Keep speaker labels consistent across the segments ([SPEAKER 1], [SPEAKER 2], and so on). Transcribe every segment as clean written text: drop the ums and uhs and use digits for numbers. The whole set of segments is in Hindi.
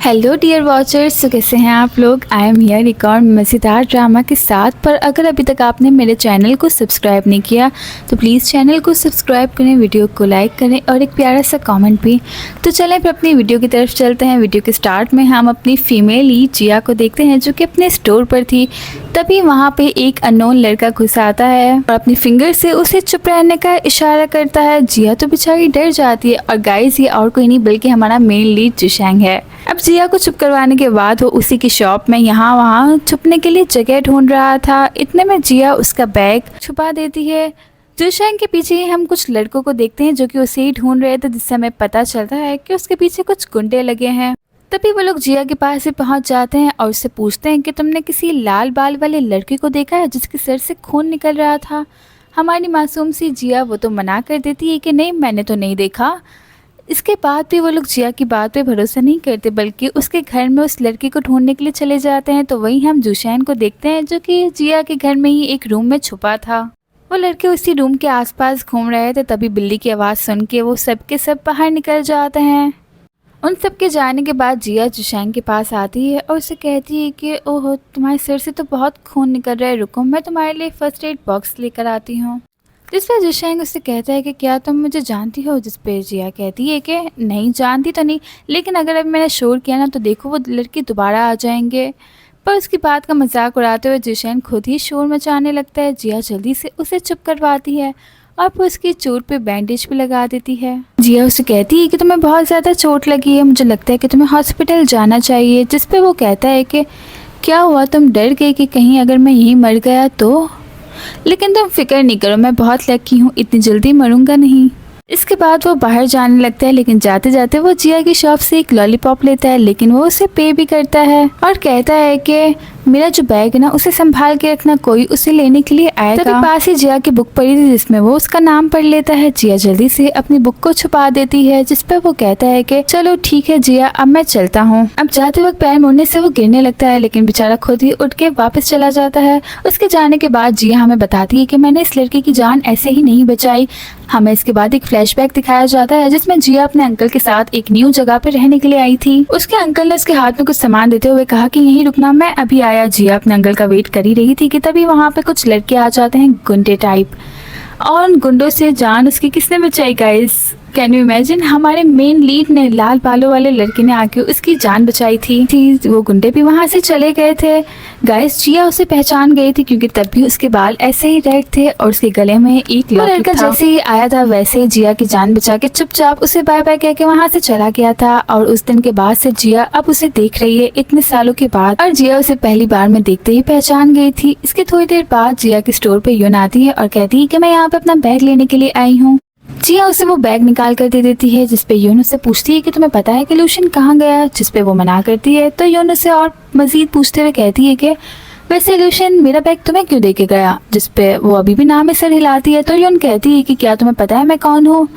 [SPEAKER 1] हेलो डियर वॉचर्स, तो कैसे हैं आप लोग। आई एम हियर एक और मज़ेदार ड्रामा के साथ। पर अगर अभी तक आपने मेरे चैनल को सब्सक्राइब नहीं किया तो प्लीज़ चैनल को सब्सक्राइब करें, वीडियो को लाइक करें और एक प्यारा सा कमेंट भी। तो चलें फिर अपनी वीडियो की तरफ चलते हैं। वीडियो के स्टार्ट में हम अपनी फीमेल लीड जिया को देखते हैं जो कि अपने स्टोर पर थी। तभी वहाँ पे एक अननोन लड़का घुस आता है और अपनी फिंगर से उसे चुप रहने का इशारा करता है। जिया तो बेचारी डर जाती है। और गाइस, ये और कोई नहीं बल्कि हमारा मेन लीड जुशैंग है। अब जिया को चुप करवाने के बाद वो उसी की शॉप में यहाँ वहाँ छुपने के लिए जगह ढूंढ रहा था। इतने में जिया उसका बैग छुपा देती है। जुशैंग के पीछे ही हम कुछ लड़कों को देखते हैं जो कि उसे ही ढूंढ रहे थे, जिससे हमें पता चलता है कि उसके पीछे कुछ गुंडे लगे हैं। तभी वो लोग जिया के पास ही पहुंच जाते हैं और उससे पूछते हैं कि तुमने किसी लाल बाल वाले लड़के को देखा है जिसके सर से खून निकल रहा था। हमारी मासूम सी जिया वो तो मना कर देती है कि नहीं, मैंने तो नहीं देखा। इसके बाद भी वो लोग जिया की बात पे भरोसा नहीं करते बल्कि उसके घर में उस लड़की को ढूंढने के लिए चले जाते हैं। तो वहीं हम जुशैन को देखते हैं जो कि जिया के घर में ही एक रूम में छुपा था। वो लड़के उसी रूम के आसपास घूम रहे थे। तभी बिल्ली की आवाज़ सुन के वो सब के सब बाहर निकल जाते हैं। उन सब के जाने के बाद जिया जुशैन के पास आती है और उसे कहती है कि ओहो, तुम्हारे सिर से तो बहुत खून निकल रहा है, रुको मैं तुम्हारे लिए फर्स्ट एड बॉक्स लेकर आती हूँ। जिस पर जुशैंग उससे कहता है कि क्या तुम मुझे जानती हो। जिस पे जिया कहती है कि नहीं, जानती तो नहीं, लेकिन अगर अब मैंने शोर किया ना तो देखो वो लड़के दोबारा आ जाएंगे। पर उसकी बात का मजाक उड़ाते हुए जुशैंग खुद ही शोर मचाने लगता है। जिया जल्दी से उसे चुप करवाती है और फिर उसकी चोट पे बैंडेज भी लगा देती है। जिया उसे कहती है कि तुम्हें बहुत ज़्यादा चोट लगी है, मुझे लगता है कि तुम्हें हॉस्पिटल जाना चाहिए। जिस पे वो कहता है कि क्या हुआ, तुम डर गए कि कहीं अगर मैं यहीं मर गया तो। लेकिन तुम फिक्र नहीं करो, मैं बहुत लकी हूँ, इतनी जल्दी मरूंगा नहीं। इसके बाद वो बाहर जाने लगता है, लेकिन जाते जाते वो जिया की शॉप से एक लॉलीपॉप लेता है, लेकिन वो उसे पे भी करता है और कहता है कि मेरा जो बैग है ना उसे संभाल के रखना, कोई उसे लेने के लिए आएगा। तभी पास ही जिया की बुक पड़ी थी जिसमें वो उसका नाम पढ़ लेता है। जिया जल्दी से अपनी बुक को छुपा देती है, जिस पर वो कहता है कि चलो ठीक है जिया, अब मैं चलता हूँ। अब जाते वक्त पैर मुड़ने से वो गिरने लगता है, लेकिन बेचारा खुद ही उठ के वापस चला जाता है। उसके जाने के बाद जिया हमें बताती है कि मैंने इस लड़के की जान ऐसे ही नहीं बचाई। हमें इसके बाद एक फ्लैशबैक दिखाया जाता है जिसमें जिया अपने अंकल के साथ एक न्यू जगह पे रहने के लिए आई थी। उसके अंकल ने उसके हाथ में कुछ सामान देते हुए कहा कि यहीं रुकना, मैं अभी आया। जिया अपने अंकल का वेट कर ही रही थी कि तभी वहाँ पे कुछ लड़के आ जाते हैं, गुंडे टाइप, और उन गुंडों से जान उसकी किसने बचाई गाइस। कैन यू इमेजिन, हमारे मेन लीड ने, लाल बालों वाले लड़के ने आके उसकी जान बचाई थी। वो गुंडे भी वहाँ से चले गए थे गाइस। जिया उसे पहचान गई थी क्योंकि तब भी उसके बाल ऐसे ही रेड थे और उसके गले में एक लड़का जैसे ही आया था वैसे ही जिया की जान बचा के चुपचाप उसे बाय बाय कह के वहाँ से चला गया था। और उस दिन के बाद से जिया अब उसे देख रही है इतने सालों के बाद, और जिया उसे पहली बार में देखते ही पहचान गई थी। इसके थोड़ी देर बाद जिया के स्टोर पे यून आती है और कहती है कि मैं यहाँ पे अपना बैग लेने के लिए आई हूँ। जिया उसे वो बैग निकाल कर दे देती है, जिसपे यून उससे पूछती है कि तुम्हें पता है कि लूशियन कहाँ गया, जिसपे वो मना करती है। तो यून उसे और मजीद पूछते हुए कहती है कि वैसे लूशियन मेरा बैग तुम्हें क्यों दे के गया, जिसपे वो अभी भी ना में सर हिलाती है। तो यून कहती है कि क्या तुम्हें पता है मैं कौन हूँ।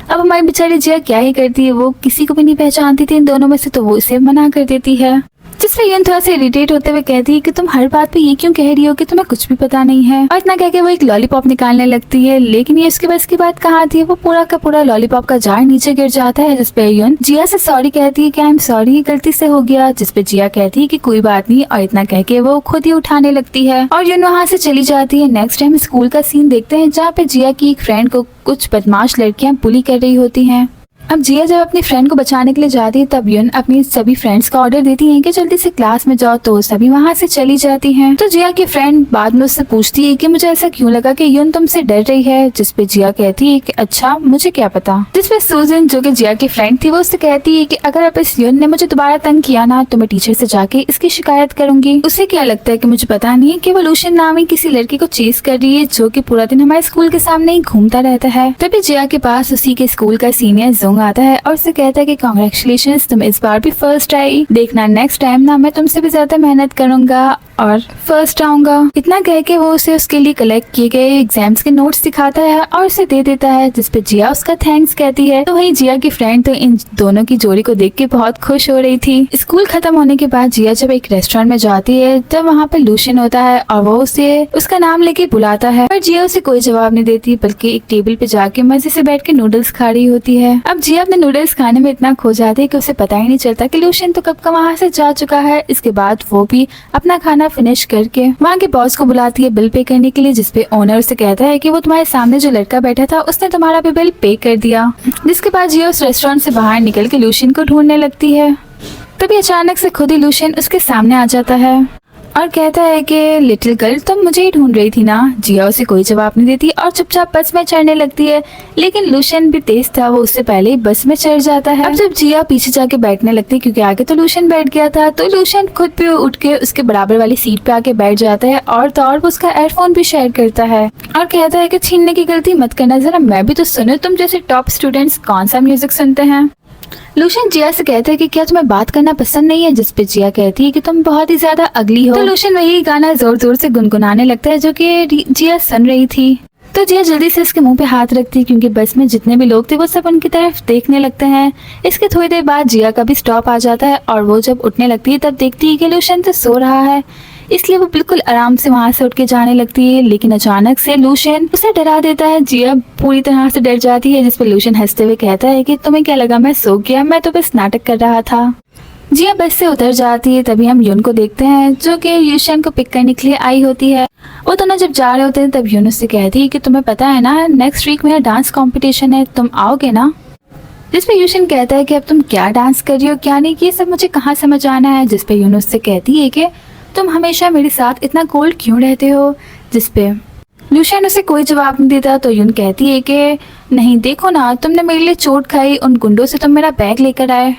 [SPEAKER 1] अब हमारी बेचारी जिया क्या ही करती है, वो किसी को भी नहीं पहचानती थी इन दोनों में से, तो वो इसे मना कर देती है। जिसपे यून थोड़ा सा इरिटेट होते हुए कहती है कि तुम हर बात पे ये क्यों कह रही हो कि तुम्हें कुछ भी पता नहीं है। और इतना कह के वो एक लॉलीपॉप निकालने लगती है, लेकिन ये उसके बस की बात कहाँ थी। वो पूरा का पूरा लॉलीपॉप का जार नीचे गिर जाता है, जिसपे यून जिया से सॉरी कहती है कि आई एम सॉरी, गलती से हो गया। जिसपे जिया कहती है कि कोई बात नहीं, और इतना कह के वो खुद ही उठाने लगती है और यून वहाँ से चली जाती है। नेक्स्ट टाइम स्कूल का सीन देखते हैं जहाँ पे जिया की एक फ्रेंड को कुछ बदमाश लड़कियां बुली कर रही होती हैं। अब जिया जब अपनी फ्रेंड को बचाने के लिए जाती है तब यून अपनी सभी फ्रेंड्स का ऑर्डर देती हैं कि जल्दी से क्लास में जाओ, तो सभी वहाँ से चली जाती हैं। तो जिया की फ्रेंड बाद में उससे पूछती है कि मुझे ऐसा क्यों लगा कि यून तुमसे डर रही है। जिसपे जिया कहती है कि अच्छा, मुझे क्या पता। जिसपे सूजन जो कि जिया की फ्रेंड थी वो उससे कहती है कि अगर अब इस यून ने मुझे दोबारा तंग किया ना तो मैं टीचर से जाके इसकी शिकायत करूंगी। उसे क्या लगता है कि मुझे पता नहीं है कि वो लूशियन नामी किसी लड़की को चेस कर रही है जो कि पूरा दिन हमारे स्कूल के सामने ही घूमता रहता है। तभी जिया के पास उसी के स्कूल का सीनियर जोंग आता है और उसे कहता है कि कांग्रेचुलेशंस, तुम इस बार भी फर्स्ट आई, देखना नेक्स्ट टाइम ना मैं तुमसे भी ज्यादा मेहनत करूंगा और फर्स्ट आऊंगा। इतना कह के वो उसे उसके लिए कलेक्ट किए गए एग्जाम्स के नोट्स दिखाता है और उसे दे देता है, जिसपे जिया उसका थैंक्स कहती है। तो वही जिया की फ्रेंड तो इन दोनों की जोड़ी को देख के बहुत खुश हो रही थी। स्कूल खत्म होने के बाद जिया जब एक रेस्टोरेंट में जाती है तब वहाँ पे लूशियन होता है और वो उसे उसका नाम लेके बुलाता है, पर जिया उसे कोई जवाब नहीं देती बल्कि एक टेबल पे जाके मजे से बैठ के नूडल्स खा रही होती है। अब जिया अपने नूडल्स खाने में इतना खो जाती है कि उसे पता ही नहीं चलता कि लूशियन तो कब का वहाँ से जा चुका है। इसके बाद वो भी अपना खाना फिनिश करके वहाँ के बॉस को बुलाती है बिल पे करने के लिए, जिसपे ओनर उसे कहता है कि वो तुम्हारे सामने जो लड़का बैठा था उसने तुम्हारा भी बिल पे कर दिया। जिसके बाद जिया उस रेस्टोरेंट से बाहर निकल के लूशियन को ढूंढने लगती है। तभी अचानक से खुद ही लूशियन उसके सामने आ जाता है और कहता है कि लिटिल गर्ल तुम मुझे ही ढूंढ रही थी ना। जिया उसे कोई जवाब नहीं देती और चुपचाप बस में चढ़ने लगती है, लेकिन लूशियन भी तेज था, वो उससे पहले ही बस में चढ़ जाता है। अब जब जिया पीछे जाके बैठने लगती है क्योंकि आगे तो लूशियन बैठ गया था, तो लूशियन खुद भी उठ के उसके बराबर वाली सीट पे आके बैठ जाता है और तो और वो उसका एयरफोन भी शेयर करता है और कहता है कि छीनने की गलती मत करना, जरा मैं भी तो सुनो, तुम जैसे टॉप स्टूडेंट्स कौन सा म्यूजिक सुनते हैं। लूशियन जिया से कहता है कि क्या तुम्हें बात करना पसंद नहीं है, जिसपे जिया कहती है कि तुम बहुत ही ज्यादा अगली हो। तो लूशियन वही गाना जोर जोर से गुनगुनाने लगता है जो कि जिया सुन रही थी। तो जिया जल्दी से उसके मुंह पे हाथ रखती है क्योंकि बस में जितने भी लोग थे वो सब उनकी तरफ देखने लगते हैं। इसके थोड़ी देर बाद जिया का भी स्टॉप आ जाता है और वो जब उठने लगती है तब देखती है कि लूशियन तो सो रहा है, इसलिए वो बिल्कुल आराम से वहाँ से उठ के जाने लगती है। लेकिन अचानक से लूशियन उसे डरा देता है। जिया पूरी तरह से डर जाती है, जिसपे लूशियन हंसते हुए कहता है कि तुम्हें क्या लगा मैं सो गया, मैं तो बस नाटक कर रहा था। जिया बस से उतर जाती है। तभी हम यून को देखते हैं जो कि लूशियन को पिक करने के लिए आई होती है। वो दोनों जब जा रहे होते हैं तब यून उससे कहती है कि तुम्हें पता है ना नेक्स्ट वीक मेरा डांस कॉम्पिटिशन है, तुम आओगे ना। जिसपे यूशन कहता है कि अब तुम क्या डांस कर रही हो क्या नहीं, ये सब मुझे कहाँ समझ आना है। जिसपे यून उससे कहती है कि तुम हमेशा मेरे साथ इतना कोल्ड क्यों रहते हो। जिसपे लूशियन उसे कोई जवाब नहीं देता, तो यून कहती है कि नहीं देखो ना, तुमने मेरे लिए चोट खाई, उन गुंडों से तुम मेरा बैग लेकर आए।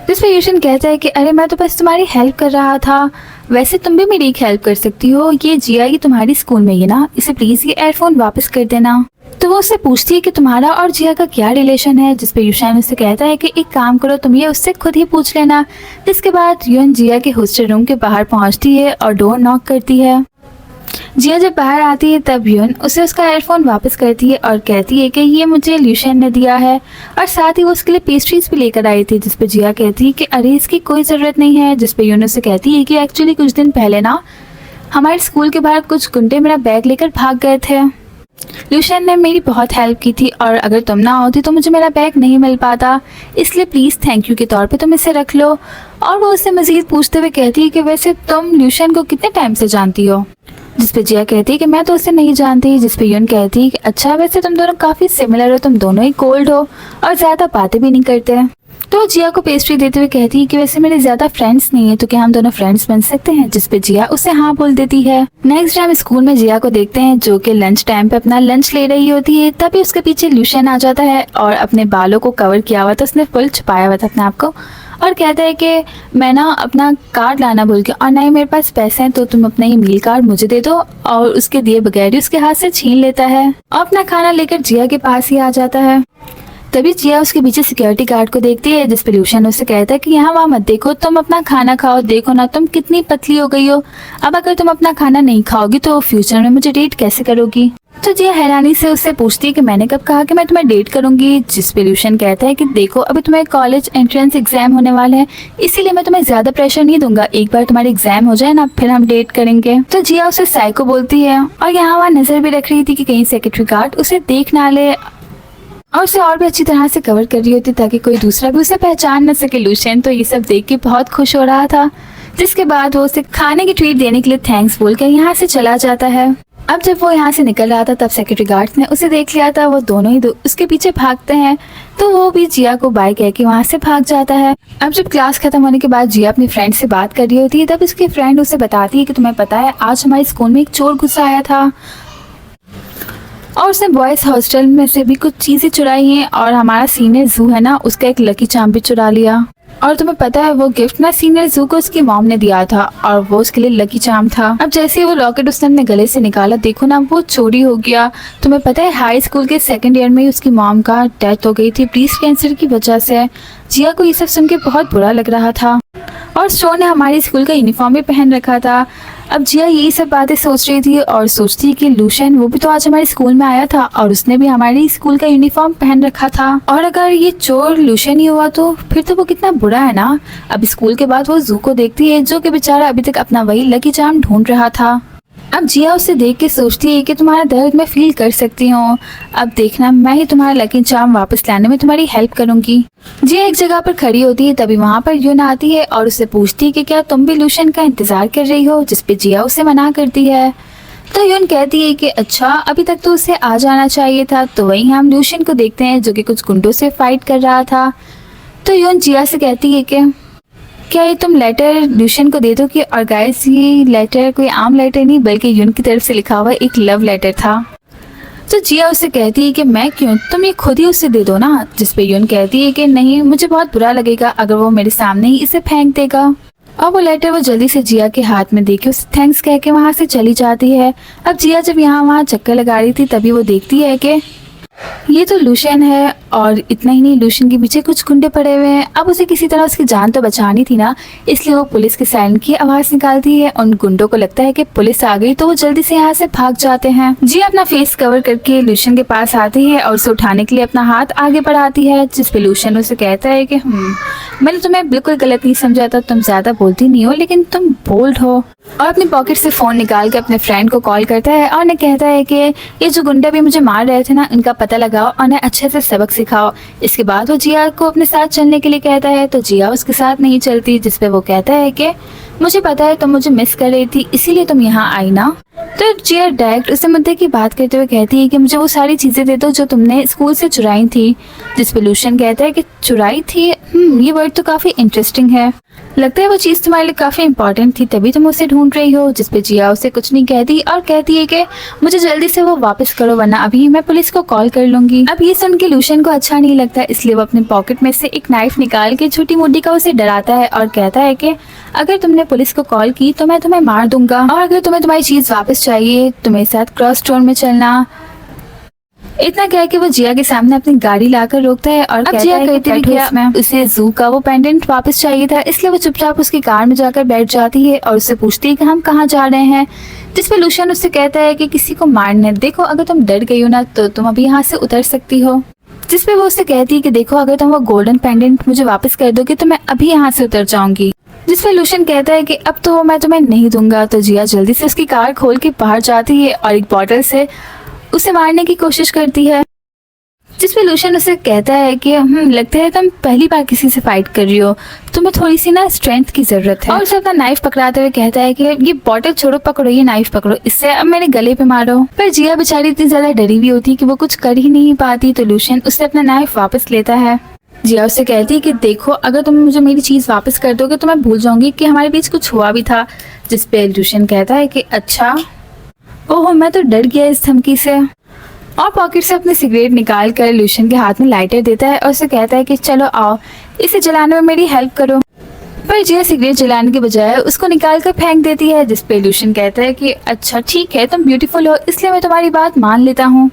[SPEAKER 1] जिसपे यूशन कहता है कि अरे मैं तो बस तुम्हारी हेल्प कर रहा था, वैसे तुम भी मेरी एक हेल्प कर सकती हो, ये जिया ये तुम्हारी स्कूल में ही ना, इसे प्लीज ये एयरफोन वापस कर देना। तो वो उससे पूछती है कि तुम्हारा और जिया का क्या रिलेशन है। जिसपे यूशन उससे कहता है कि एक काम करो, तुम ये उससे खुद ही पूछ लेना। जिसके बाद यून जिया के हॉस्टल रूम के बाहर पहुंचती है और डोर नॉक करती है। जिया जब बाहर आती है तब यून उसे उसका एयरफोन वापस करती है और कहती है कि ये मुझे लूशियन ने दिया है और साथ ही वो उसके लिए पेस्ट्रीज भी लेकर आई थी। जिसपे जिया कहती है कि अरे इसकी कोई ज़रूरत नहीं है। जिसपे यून उसे कहती है कि एक्चुअली कुछ दिन पहले ना हमारे स्कूल के बाहर कुछ गुंडे मेरा बैग लेकर भाग गए थे। लूशियन ने मेरी बहुत हेल्प की थी और अगर तुम ना होती तो मुझे मेरा बैग नहीं मिल पाता, इसलिए प्लीज़ थैंक यू के तौर पे तुम इसे रख लो। और वो उससे मज़ीद पूछते हुए कहती है कि वैसे तुम लूशियन को कितने टाइम से जानती हो। जिसपे जिया कहती है कि मैं तो उसे नहीं जानती। जिसपे यून कहती है कि अच्छा वैसे तुम दोनों काफ़ी सिमिलर हो, तुम दोनों ही कोल्ड हो और ज़्यादा बातें भी नहीं करते। तो जिया को पेस्ट्री देते हुए कहती है कि वैसे मेरे ज्यादा फ्रेंड्स नहीं है, तो क्या हम दोनों फ्रेंड्स बन सकते हैं। जिसपे जिया उसे हाँ बोल देती है। नेक्स्ट टाइम स्कूल में जिया को देखते हैं जो कि लंच टाइम पे अपना लंच ले रही होती है। तभी उसके पीछे लूशियन आ जाता है और अपने बालों को कवर किया हुआ था, उसने फुल छुपाया हुआ था अपने आप को, और कहता है कि मैं ना अपना कार्ड लाना भूल गया और नहीं मेरे पास पैसे हैं, तो तुम अपना ये मील कार्ड मुझे दे दो। और उसके दिए बगैर ही उसके हाथ से छीन लेता है और अपना खाना लेकर जिया के पास ही आ जाता है। तभी जिया उसके पीछे सिक्योरिटी गार्ड को देखती है। जिसपे लूशियन उससे कहता है कि यहाँ वहाँ मत देखो, तुम अपना खाना खाओ, देखो ना तुम कितनी पतली हो गई हो, अब अगर तुम अपना खाना नहीं खाओगी तो फ्यूचर में मुझे डेट कैसे करोगी। तो जिया हैरानी से उससे पूछती है कि मैंने कब कहा कि मैं तुम्हें डेट करूंगी। जिसपे लूशियन कहता है कि देखो अभी तुम्हें कॉलेज एंट्रेंस एग्जाम होने वाला है, इसीलिए मैं तुम्हें ज्यादा प्रेशर नहीं दूंगा, एक बार तुम्हारे एग्जाम हो जाए ना फिर हम डेट करेंगे। तो जिया उसे साइको बोलती है और यहाँ वहाँ नजर भी रख रही थी कि कहीं सेक्रेटरी गार्ड उसे देख ना ले और उसे और भी अच्छी तरह से कवर कर रही होती ताकि कोई दूसरा भी उसे पहचान न सके। लूशियन तो ये सब देख के बहुत खुश हो रहा था। जिसके बाद वो उसे खाने की ट्रीट देने के लिए थैंक्स बोलकर यहाँ से चला जाता है। अब जब वो यहाँ से निकल रहा था तब सेक्रेटरी गार्ड्स ने उसे देख लिया था, वो दोनों ही उसके पीछे भागते हैं, तो वो भी जिया को बाय कह के वहाँ से भाग जाता है। अब जब क्लास खत्म होने के बाद जिया अपनी फ्रेंड से बात कर रही होती है तब उसकी फ्रेंड उसे बताती है कि तुम्हें पता है आज हमारे स्कूल में एक चोर घुसा आया था और उसने बॉयज हॉस्टल में से भी कुछ चीजें चुराई हैं और हमारा सीनियर जू है ना उसका एक लकी चार्म भी चुरा लिया। और तुम्हें पता है वो गिफ्ट ना सीनियर जू को उसकी मॉम ने दिया था और वो उसके लिए लकी चार्म था। अब जैसे ही वो लॉकेट उसने अपने गले से निकाला, देखो ना वो चोरी हो गया। तुम्हें पता है हाई स्कूल के सेकंड ईयर में ही उसकी मॉम का डेथ हो गई थी ब्रेस्ट कैंसर की वजह से। जिया को ये सब सुन के बहुत बुरा लग रहा था और शो ने हमारे स्कूल का यूनिफॉर्म भी पहन रखा था। अब जिया यही सब बातें सोच रही थी और सोचती कि लूशियन वो भी तो आज हमारे स्कूल में आया था और उसने भी हमारे स्कूल का यूनिफॉर्म पहन रखा था, और अगर ये चोर लूशियन ही हुआ तो फिर तो वो कितना बुरा है ना। अब स्कूल के बाद वो जू को देखती है जो कि बेचारा अभी तक अपना वही लकी चार्म ढूंढ रहा था। अब जिया उसे देख के सोचती है कि तुम्हारा दर्द मैं फील कर सकती हूँ, अब देखना मैं ही तुम्हारा लकी चार्म वापस लाने में तुम्हारी हेल्प करूंगी। जिया एक जगह पर खड़ी होती है, तभी वहाँ पर यून आती है और उसे पूछती है कि क्या तुम भी लूशन का इंतजार कर रही हो, जिसपे जिया उसे मना करती है। तो यून कहती है कि अच्छा अभी तक तो उसे आ जाना चाहिए था। तो वहीं हम लूशन को देखते हैं जो कि कुछ गुंडों से फाइट कर रहा था। तो यून जिया से कहती है कि क्या ये तुम लेटर लूशन को दे दो कि, और गाइस ये लेटर कोई आम लेटर नहीं बल्कि यून की तरफ से लिखा हुआ एक लव लेटर था। तो जिया उसे कहती है कि मैं क्यों, तुम ये खुद ही उसे दे दो ना। जिसपे यून कहती है कि नहीं, मुझे बहुत बुरा लगेगा अगर वो मेरे सामने ही इसे फेंक देगा। और वो लेटर वो जल्दी से जिया के हाथ में देके उसे थैंक्स कह के वहाँ से चली जाती है। अब जिया जब यहाँ वहाँ चक्कर लगा रही थी तभी वो देखती है कि ये तो लूशन है, और इतना ही नहीं लूशन के पीछे कुछ गुंडे पड़े हुए हैं। अब उसे किसी तरह उसकी जान तो बचानी थी ना, इसलिए वो पुलिस के सायरन की आवाज निकालती है। उन गुंडों को लगता है कि पुलिस आ गई तो वो जल्दी से यहाँ से भाग जाते हैं। जी अपना फेस कवर करके लूशन के पास आती है और उसे उठाने के लिए अपना हाथ आगे बढ़ाती है, जिसपे लूशन उसे कहता है कि मैंने तुम्हें बिल्कुल गलत नहीं समझा था, तुम ज्यादा बोलती नहीं हो लेकिन तुम बोल्ड हो। और अपनी पॉकेट से फोन निकाल के अपने फ्रेंड को कॉल करता है और उन्हें कहता है कि ये जो गुंडे भी मुझे मार रहे थे ना, इनका पता लगाओ और उन्हें अच्छे से सबक सिखाओ। इसके बाद वो जिया को अपने साथ चलने के लिए कहता है। तो जिया उसके साथ नहीं चलती, जिसपे वो कहता है कि मुझे पता है तुम मुझे मिस कर रही थी इसीलिए तुम यहाँ आई ना। तो जिया डायरेक्ट उसे मुद्दे की बात करते हुए कहती है कि मुझे वो सारी चीजें दे दो जो तुमने स्कूल से चुराई थी। जिसपे लूशन कहता है कि चुराई थी, ये वर्ड तो काफी इंटरेस्टिंग है, लगता है वो चीज तुम्हारे लिए काफी इंपॉर्टेंट थी तभी तुम उसे ढूंढ रही हो। जिसपे जिया उसे कुछ नहीं कहती और कहती है कि मुझे जल्दी से वो वापस करो वरना अभी मैं पुलिस को कॉल कर लूंगी। अब ये सुन के लूशन को अच्छा नहीं लगता, इसलिए वो अपने पॉकेट में से एक नाइफ निकाल के छोटी मोटी का उसे डराता है और कहता है कि अगर तुमने पुलिस को कॉल की तो मैं तुम्हें मार दूंगा, और अगर तुम्हें तुम्हारी चीज वापस चाहिए तो मेरे साथ क्रॉस टोन में चलना। इतना कह के वो जिया के सामने अपनी गाड़ी लाकर रोकता है और कहता है कि उसे जू का वो पेंडेंट वापस चाहिए था, इसलिए वो चुपचाप उसकी कार में जाकर बैठ जाती है और उससे पूछती है कि हम कहाँ जा रहे हैं। जिसपे लूशन उससे कहता है कि किसी को मारने देखो, अगर तुम डर गई हो ना तो तुम अभी यहाँ से उतर सकती हो। जिसपे वो उससे कहती है कि देखो अगर तुम वो गोल्डन पेंडेंट मुझे वापस कर दोगे तो मैं अभी यहाँ से उतर जाऊंगी। जिसपे लूशन कहता है कि अब तो मैं तुम्हें नहीं दूंगा। तो जिया जल्दी से उसकी कार खोल के बाहर जाती है और एक बॉटल से उसे मारने की कोशिश करती है। जिसपे लूशन उसे कहता है कि लगता है तुम पहली बार किसी से फाइट कर रही हो, तुम्हें थोड़ी सी ना स्ट्रेंथ की जरूरत है। और उसे अपना नाइफ पकड़ाते हुए कहता है कि ये बॉटल छोड़ो, पकड़ो ये नाइफ पकड़ो, इससे अब मेरे गले पे मारो। पर जिया बेचारी इतनी ज्यादा डरी हुई होती है कि वो कुछ कर ही नहीं पाती। तो लूशन उससे अपना नाइफ वापस लेता है। जिया उससे कहती है कि देखो अगर तुम मुझे मेरी चीज वापस कर दोगे तो मैं भूल जाऊंगी कि हमारे बीच कुछ हुआ भी था। जिसपे लूशन कहता है कि अच्छा, ओह मैं तो डर गया इस धमकी से। और पॉकेट से अपनी सिगरेट निकाल कर लूशन के हाथ में लाइटर देता है और उसे कहता है कि चलो आओ इसे जलाने में मेरी हेल्प करो। पर जिया सिगरेट जलाने के बजाय उसको निकाल कर फेंक देती है। जिसपे लूशन कहता है कि अच्छा ठीक है, तुम ब्यूटीफुल हो इसलिए मैं तुम्हारी बात मान लेता हूँ।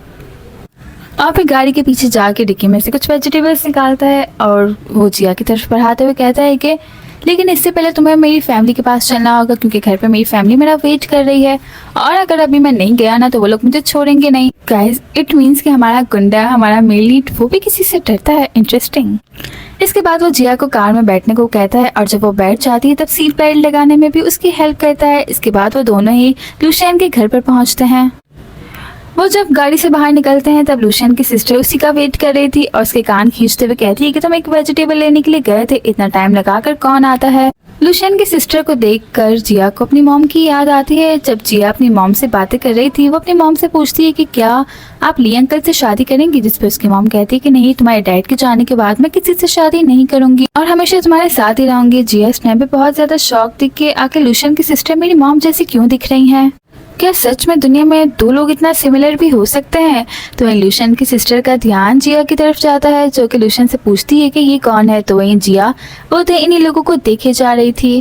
[SPEAKER 1] और फिर गाड़ी के पीछे जाके डिक्की में से कुछ वेजिटेबल्स निकालता है और वो जिया की तरफ बढ़ाते हुए कहता है कि लेकिन इससे पहले तुम्हें मेरी फैमिली के पास चलना होगा क्योंकि घर पे मेरी फैमिली मेरा वेट कर रही है, और अगर अभी मैं नहीं गया ना तो वो लोग मुझे छोड़ेंगे नहीं। गाइस इट मीन्स कि हमारा गुंडा, हमारा मेल लीड, वो भी किसी से डरता है। इंटरेस्टिंग। इसके बाद वो जिया को कार में बैठने को कहता है और जब वो बैठ जाती है तब सीट बेल्ट लगाने में भी उसकी हेल्प करता है। इसके बाद वो दोनों ही लूशन के घर पर पहुँचते हैं। वो जब गाड़ी से बाहर निकलते हैं तब लूशन की सिस्टर उसी का वेट कर रही थी और उसके कान खींचते हुए कहती है कि तुम एक वेजिटेबल लेने के लिए गए थे, इतना टाइम लगाकर कौन आता है। लूशन की सिस्टर को देखकर जिया को अपनी मॉम की याद आती है। जब जिया अपनी मॉम से बातें कर रही थी वो अपनी मॉम से पूछती है कि क्या आप ली अंकल से शादी करेंगी। जिसपे उसकी मॉम कहती है कि नहीं, तुम्हारे डैड के जाने के बाद मैं किसी से शादी नहीं करूंगी और हमेशा तुम्हारे साथ ही रहूंगी। जिया इस टाइम पे बहुत ज्यादा शौक दिख के आके लूशन की सिस्टर मेरी मॉम जैसी क्यों दिख रही है, क्या सच में दुनिया में दो लोग इतना सिमिलर भी हो सकते हैं। तो वहीं लूशन की सिस्टर का ध्यान जिया की तरफ जाता है जो कि लूशन से पूछती है कि ये कौन है। तो वहीं जिया वो तो इन्हीं लोगों को देखे जा रही थी।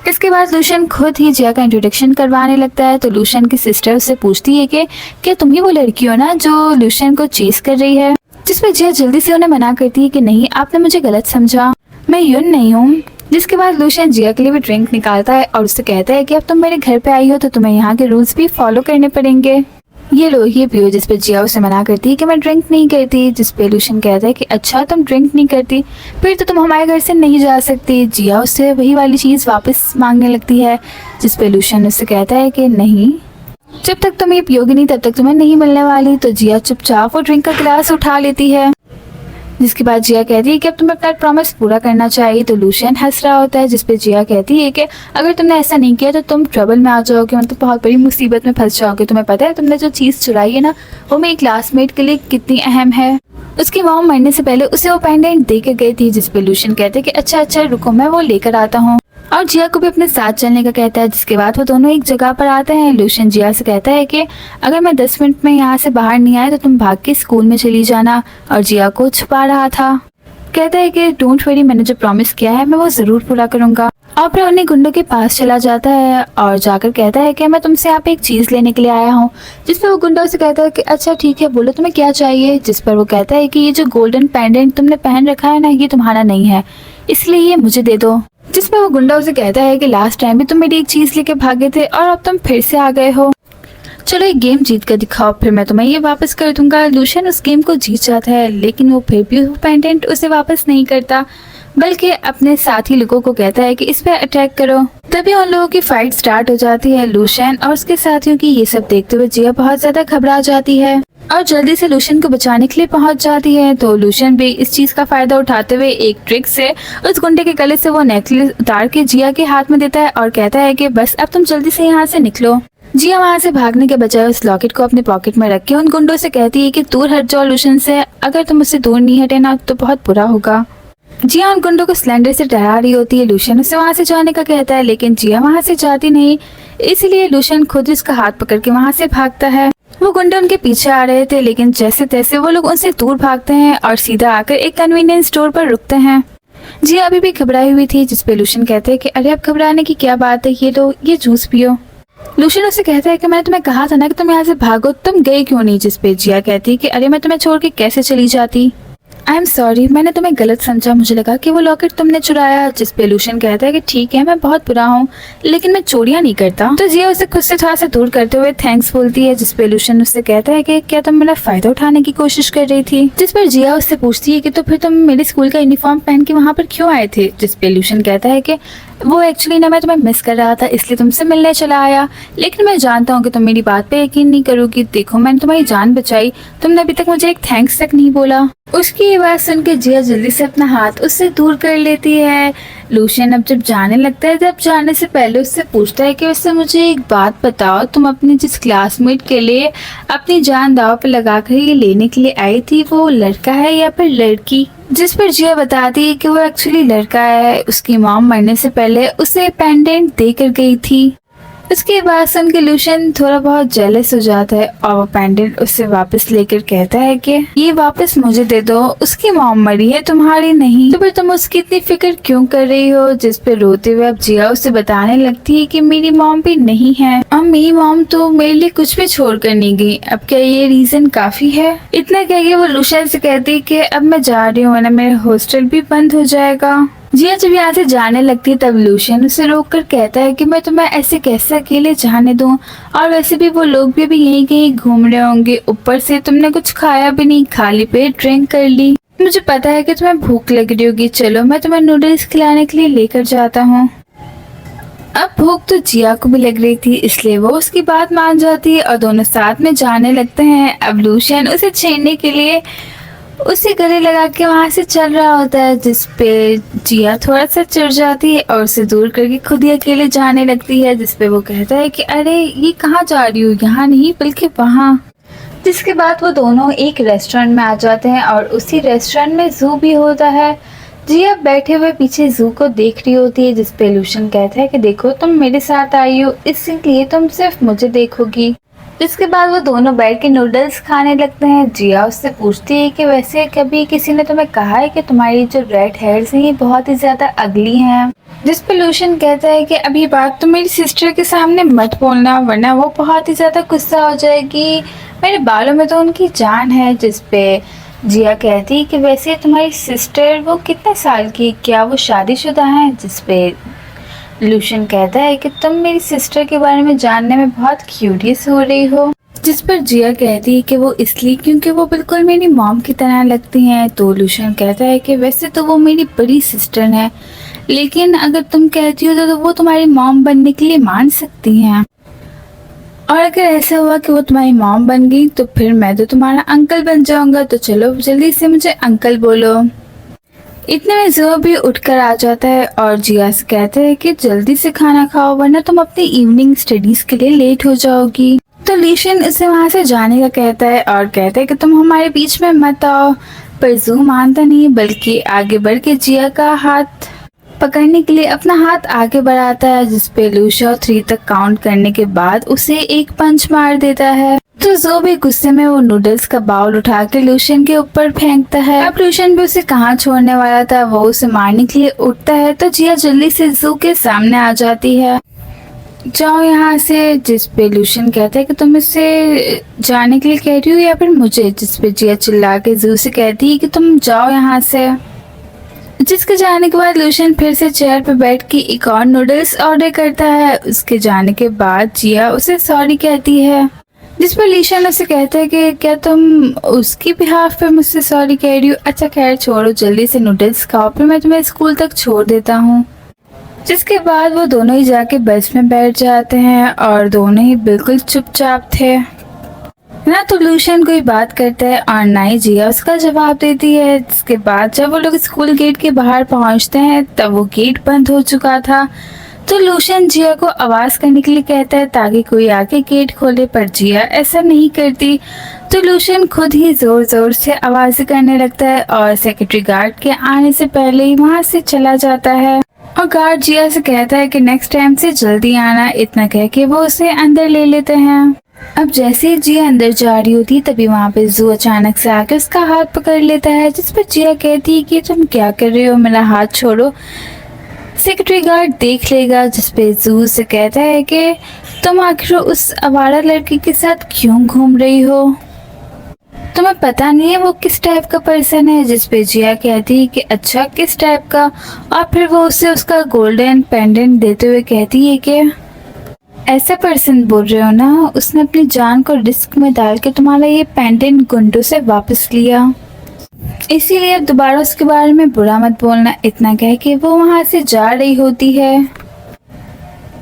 [SPEAKER 1] इसके बाद लूशन खुद ही जिया का इंट्रोडक्शन करवाने लगता है। तो लूशन की सिस्टर उससे पूछती है कि क्या तुम ही वो लड़की हो ना जो लूशन को चेस कर रही है। जिसपे जिया जल्दी से उन्हें मना करती है कि नहीं, आपने मुझे गलत समझा, मैं यून नहीं हूँ। जिसके बाद लूशन जिया के लिए भी ड्रिंक निकालता है और उससे कहता है कि अब तुम मेरे घर पे आई हो तो तुम्हें यहाँ के रूल्स भी फॉलो करने पड़ेंगे। ये लो ये पियो, जिस पे जिया उसे मना करती है कि मैं ड्रिंक नहीं करती, जिस पे लूशन कहता है कि अच्छा तुम ड्रिंक नहीं करती, फिर तो तुम हमारे घर से नहीं जा सकती। जिया उससे वही वाली चीज़ वापस मांगने लगती है, जिस पे लूशन उससे कहता है कि नहीं, जब तक तुम ये पियोगी नहीं तब तक तुम्हें नहीं मिलने वाली। तो जिया चुपचाप वो ड्रिंक का गिलास उठा लेती है, जिसके बाद जिया कहती है कि अब तुम्हें अपना प्रॉमिस पूरा करना चाहिए। तो लूशन हंस रहा होता है, जिसपे जिया कहती है कि अगर तुमने ऐसा नहीं किया तो तुम ट्रबल में आ जाओगे, मतलब बहुत बड़ी मुसीबत में फंस जाओगे। तुम्हें पता है तुमने जो चीज़ चुराई है ना, वो मेरी क्लासमेट के लिए कितनी अहम है। उसकी मॉम मरने से पहले उसे वो पेंडेंट दे के गई थी, जिसपे लूशन कहते हैं कि अच्छा रुको मैं वो लेकर आता हूँ, और जिया को भी अपने साथ चलने का कहता है। जिसके बाद वो दोनों एक जगह पर आते हैं। लूशन जिया से कहता है कि अगर मैं 10 मिनट में यहाँ से बाहर नहीं आया तो तुम भाग के स्कूल में चली जाना, और जिया को छुपा रहा था। कहता है कि डोंट वरी, मैंने जो प्रॉमिस किया है मैं वो ज़रूर पूरा करूँगा। और फिर उन्हें गुंडों के पास चला जाता है और जाकर कहता है कि मैं तुमसे यहाँ पे एक चीज़ लेने के लिए आया हूँ, जिस पर वो गुंडा उसे कहता है कि अच्छा ठीक है बोलो तुम्हें क्या चाहिए। जिस पर वो कहता है कि ये जो गोल्डन पेंडेंट तुमने पहन रखा है ना, ये तुम्हारा नहीं है, इसलिए ये मुझे दे दो। जिस पर वो गुंडा उसे कहता है कि लास्ट टाइम भी तुम मेरी एक चीज़ लेके भागे थे और अब तुम फिर से आ गए हो, चलो एक गेम जीत कर दिखाओ फिर मैं तुम्हें ये वापस कर दूंगा। लूशन उस गेम को जीत जाता है, लेकिन वो फिर भी वो पेंडेंट उसे वापस नहीं करता, बल्कि अपने साथी लोगों को कहता है कि इस पे अटैक करो। तभी उन लोगों की फाइट स्टार्ट हो जाती है। लूशन और उसके साथियों की ये सब देखते हुए जिया बहुत ज्यादा घबरा जाती है और जल्दी से लूशन को बचाने के लिए पहुंच जाती है। तो लूशन भी इस चीज का फायदा उठाते हुए एक ट्रिक से उस गुंडे के गले से वो नेकलेस उतार के जिया के हाथ में देता है और कहता है कि बस अब तुम जल्दी से यहाँ से निकलो। जिया वहाँ से भागने के बजाय उस लॉकेट को अपने पॉकेट में रख के उन गुंडों से कहती है कि दूर हट जाओ लूशन से, अगर तुम उससे दूर नहीं हटे ना तो बहुत बुरा होगा। जिया उन गुंडों को सिलेंडर से डरा रही होती है। लूशन उसे वहाँ से जाने का कहता है, लेकिन जिया वहाँ से जाती नहीं, इसीलिए लूशन खुद उसका हाथ पकड़ के वहाँ से भागता है। वो गुंडे उनके पीछे आ रहे थे, लेकिन जैसे तैसे वो लोग उनसे दूर भागते हैं और सीधा आकर एक कन्वीनियंस स्टोर पर रुकते हैं। जिया अभी भी घबराई हुई थी, जिसपे लूशन कहते हैं कि अरे अब घबराने की क्या बात है, ये लो ये जूस पियो। लूशन उसे कहता है कि मैंने तुम्हें कहा था ना कि तुम यहाँ से भागो, तुम गई क्यों नहीं। जिसपे जिया कहती है कि अरे मैं तुम्हें छोड़ के कैसे चली जाती, आई एम सॉरी, मैंने तुम्हें गलत समझा, मुझे लगा कि वो लॉकेट तुमने चुराया। जिसपे लूशन कहता है कि ठीक है मैं बहुत बुरा हूँ, लेकिन मैं चोरियां नहीं करता। तो जिया उसे खुद से थोड़ा सा दूर करते हुए थैंक्स बोलती है। जिसपे लूशन उससे कहता है कि क्या तुम मेरा फायदा उठाने की कोशिश कर रही थी। जिस पर जिया उससे पूछती है कि तो फिर तुम मेरे स्कूल का यूनिफॉर्म पहन के वहाँ पर क्यों आए थे। जिसपे लूशन कहता है कि वो एक्चुअली ना मैं तुम्हें मिस कर रहा था, इसलिए तुमसे मिलने चला आया, लेकिन मैं जानता हूँ कि तुम मेरी बात पे यकीन नहीं करोगी। देखो मैंने तुम्हारी जान बचाई, तुमने अभी तक मुझे एक थैंक्स तक नहीं बोला। उसकी ये बात सुन के जिया जल्दी से अपना हाथ उससे दूर कर लेती है। लूशन अब जब जाने लगता है, जब जाने से पहले उससे पूछता है कि वैसे मुझे एक बात बताओ, तुम अपने जिस क्लासमेट के लिए अपनी जान दांव पे लगाकर ये लेने के लिए आई थी, वो लड़का है या फिर लड़की। जिस पर जिया बताती है कि वो एक्चुअली लड़का है, उसकी मॉम मरने से पहले उसे पेंडेंट देकर गई थी। उसके बाद सुन के लूशन थोड़ा बहुत जेलस हो जाता है और वो पेंडेंट उससे वापस लेकर कहता है कि ये वापस मुझे दे दो, उसकी मॉम मरी है तुम्हारी नहीं, तो फिर तुम उसकी इतनी फिक्र क्यों कर रही हो। जिस पे रोते हुए अब जिया उसे बताने लगती है कि मेरी मॉम भी नहीं है और मेरी मॉम तो मेरे लिए कुछ भी छोड़ कर नहीं गई, अब क्या ये रीजन काफी है। इतना कह के वो लूशन से कहती है कि अब मैं जा रही हूँ, वरना मेरा हॉस्टल भी बंद हो जाएगा। जिया जब यहाँ से जाने लगती है तब लूशन उसे रोक कर कहता है कि मैं तुम्हें ऐसे कैसे अकेले जाने दूं, और वैसे भी वो लोग भी अभी यहीं कहीं घूम रहे होंगे, ऊपर से तुमने कुछ खाया भी नहीं, खाली पेट ड्रिंक कर ली, मुझे पता है कि तुम्हें भूख लग रही होगी, चलो मैं तुम्हें नूडल्स खिलाने के लिए लेकर जाता हूँ। अब भूख तो जिया को भी लग रही थी, इसलिए वो उसकी बात मान जाती है और दोनों साथ में जाने लगते हैं। अब लूशन उसे छेड़ने के लिए उसे गले लगा के वहाँ से चल रहा होता है, जिसपे जिया थोड़ा सा चिढ़ जाती है और उसे दूर करके खुद ही अकेले जाने लगती है। जिसपे वो कहता है कि अरे ये कहाँ जा रही हो, यहाँ नहीं बल्कि वहाँ। जिसके बाद वो दोनों एक रेस्टोरेंट में आ जाते हैं और उसी रेस्टोरेंट में जू भी होता है। जिया बैठे हुए पीछे जू को देख रही होती है, जिसपे लूशन कहता है कि देखो तुम मेरे साथ आई हो, इसलिए तुम सिर्फ मुझे देखोगी। जिसके बाद वो दोनों बैठ के नूडल्स खाने लगते हैं। जिया उससे पूछती है कि वैसे कभी किसी ने तुम्हें कहा है कि तुम्हारी जो रेड हेयर्स हैं ये बहुत ही ज्यादा अगली हैं। जिस पे लूशन कहता है कि अभी बात तो मेरी सिस्टर के सामने मत बोलना, वरना वो बहुत ही ज्यादा गुस्सा हो जाएगी, मेरे बालों में तो उनकी जान है। जिस पे जिया कहती है कि वैसे तुम्हारी सिस्टर वो कितने साल की, क्या वो शादीशुदा है। जिस पे लूशन कहता है कि तुम मेरी सिस्टर के बारे में जानने में बहुत क्यूरियस हो रही हो। जिस पर जिया कहती है कि वो इसलिए क्योंकि वो बिल्कुल मेरी मॉम की तरह लगती हैं। तो लूशन कहता है कि वैसे तो वो मेरी बड़ी सिस्टर है, लेकिन अगर तुम कहती हो तो वो तुम्हारी मॉम बनने के लिए मान सकती हैं। और अगर ऐसा हुआ कि वो तुम्हारी मॉम बन गई तो फिर मैं तो तुम्हारा अंकल बन जाऊंगा। तो चलो जल्दी से मुझे अंकल बोलो। इतने में जो भी उठकर आ जाता है और जिया से कहता है कि जल्दी से खाना खाओ वरना तुम अपनी इवनिंग स्टडीज के लिए लेट हो जाओगी। तो लीशन उसे वहां से जाने का कहता है और कहता है कि तुम हमारे बीच में मत आओ। पर जू मानता नहीं, बल्कि आगे बढ़ के जिया का हाथ पकड़ने के लिए अपना हाथ आगे बढ़ाता है, जिसपे लूशा 3 तक काउंट करने के बाद उसे एक पंच मार देता है। तो जो भी गुस्से में वो नूडल्स का बाउल उठा के लूशन के ऊपर फेंकता है। अब लूशन भी उसे कहाँ छोड़ने वाला था, वो उसे मारने के लिए उठता है। तो जिया जल्दी से जू के सामने आ जाती है। जाओ यहाँ से, जिस पे लूशन कहता है कि तुम इससे जाने के लिए कह रही हो या फिर मुझे, जिस पे जिया चिल्ला के जू से कहती है कि तुम जाओ यहाँ से। जिसके जाने के बाद लूशन फिर से चेयर पे बैठ के एक और नूडल्स ऑर्डर करता है। उसके जाने के बाद जिया उसे सॉरी कहती है, जिस पर लीशन उसे कहता है कि क्या तुम उसकी बिहाफ पे मुझसे सॉरी कह रही हो। अच्छा खैर छोड़ो, जल्दी से नूडल्स खाओ, फिर मैं तुम्हें स्कूल तक छोड़ देता हूँ। जिसके बाद वो दोनों ही जाके बस में बैठ जाते हैं और दोनों ही बिल्कुल चुपचाप थे। ना तो लूशन कोई बात करता है और ना ही जिया उसका जवाब देती है। जिसके बाद जब वो लोग स्कूल गेट के बाहर पहुंचते हैं तब वो गेट बंद हो चुका था। तो लूशन जिया को आवाज करने के लिए कहता है ताकि कोई आके गेट खोले, पर जिया ऐसा नहीं करती। तो लूशन खुद ही जोर जोर से आवाज़ें करने लगता है और सेक्रेटरी गार्ड के आने से पहले ही वहाँ से चला जाता है। और गार्ड जिया से कहता है कि नेक्स्ट टाइम से जल्दी आना। इतना कह के वो उसे अंदर ले लेते हैं। अब जैसे ही जिया अंदर जा रही होती तभी वहाँ पे जू अचानक से आके उसका हाथ पकड़ लेता है, जिस पर जिया कहती है कि तुम क्या कर रहे हो, मेरा हाथ छोड़ो, सेक्रेटरी गार्ड देख लेगा। जिस पे जू से कहता है कि तुम आखिर उस आवारा लड़की के साथ क्यों घूम रही हो, तुम्हें पता नहीं है वो किस टाइप का पर्सन है। जिस पे जिया कहती है कि अच्छा किस टाइप का, और फिर वो उसे उसका गोल्डन पेंडेंट देते हुए कहती है कि ऐसा पर्सन बोल रहे हो ना, उसने अपनी जान को रिस्क में डाल के तुम्हारा ये पेंडेंट गुंडों से वापस लिया, इसीलिए अब दोबारा उसके बारे में बुरा मत बोलना। इतना कह के वो वहाँ से जा रही होती है।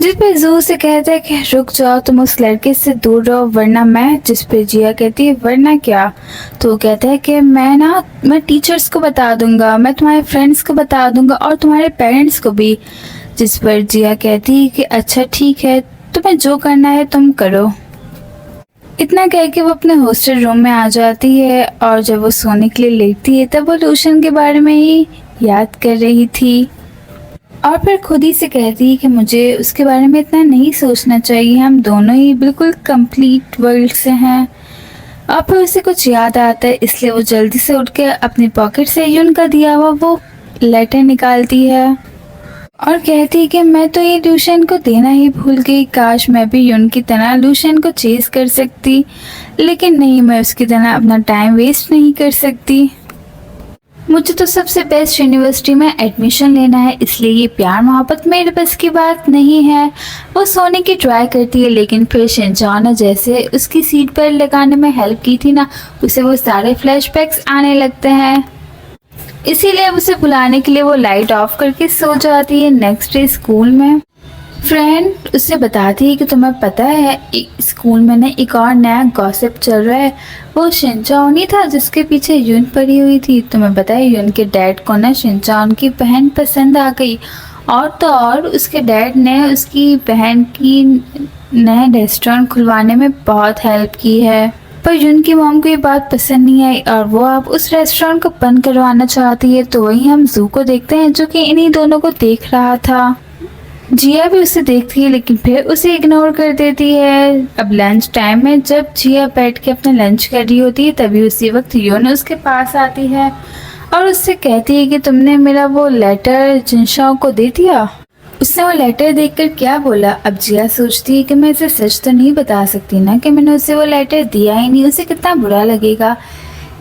[SPEAKER 1] जिस पे जू से कहता है कि रुक जाओ, तुम उस लड़के से दूर रहो वरना मैं। जिस पे जिया कहती है वरना क्या, तो वो कहता है कि मैं टीचर्स को बता दूंगा, मैं तुम्हारे फ्रेंड्स को बता दूंगा और तुम्हारे पेरेंट्स को भी। जिस पर जिया कहती है कि अच्छा ठीक है, तुम्हें जो करना है तुम करो। इतना कह के वो अपने हॉस्टल रूम में आ जाती है और जब वो सोने के लिए लेटती है तब वो लूशन के बारे में ही याद कर रही थी और फिर खुद ही से कहती है कि मुझे उसके बारे में इतना नहीं सोचना चाहिए, हम दोनों ही बिल्कुल कंप्लीट वर्ल्ड से हैं। और फिर उसे कुछ याद आता है, इसलिए वो जल्दी से उठ के अपनी पॉकेट से यून का दिया हुआ वो लेटर निकालती है और कहती है कि मैं तो ये लूशन को देना ही भूल गई, काश मैं भी यून की तरह लूशन को चेज कर सकती, लेकिन नहीं, मैं उसकी तरह अपना टाइम वेस्ट नहीं कर सकती। मुझे तो सबसे बेस्ट यूनिवर्सिटी में एडमिशन लेना है, इसलिए ये प्यार मोहब्बत मेरे बस की बात नहीं है। वो सोने की ट्राई करती है, लेकिन फिर शिनचान ने जैसे उसकी सीट पर लगाने में हेल्प की थी ना, उसे वो सारे फ्लैशबैक्स आने लगते हैं। इसीलिए अब उसे बुलाने के लिए वो लाइट ऑफ करके सो जाती है। नेक्स्ट डे स्कूल में फ्रेंड उसे बताती है कि तुम्हें पता है स्कूल में ना एक और नया गॉसिप चल रहा है, वो शिनचान ही था जिसके पीछे यून पड़ी हुई थी। तुम्हें पता है यून के डैड को ना शिनचान की बहन पसंद आ गई, और तो और उसके डैड ने उसकी बहन की नए रेस्टोरेंट खुलवाने में बहुत हेल्प की है। पर यून की मॉम को ये बात पसंद नहीं आई और वो अब उस रेस्टोरेंट को बंद करवाना चाहती है। तो वहीं हम जू को देखते हैं जो कि इन्हीं दोनों को देख रहा था। जिया भी उसे देखती है लेकिन फिर उसे इग्नोर कर देती है। अब लंच टाइम में जब जिया बैठ के अपना लंच कर रही होती है तभी उसी वक्त यून उसके पास आती है और उससे कहती है कि तुमने मेरा वो लेटर जिनशाओ को दे दिया। उसने वो लेटर देखकर क्या बोला। अब जिया सोचती है कि मैं इसे सच तो नहीं बता सकती ना कि मैंने उसे वो लेटर दिया ही नहीं, उसे कितना बुरा लगेगा।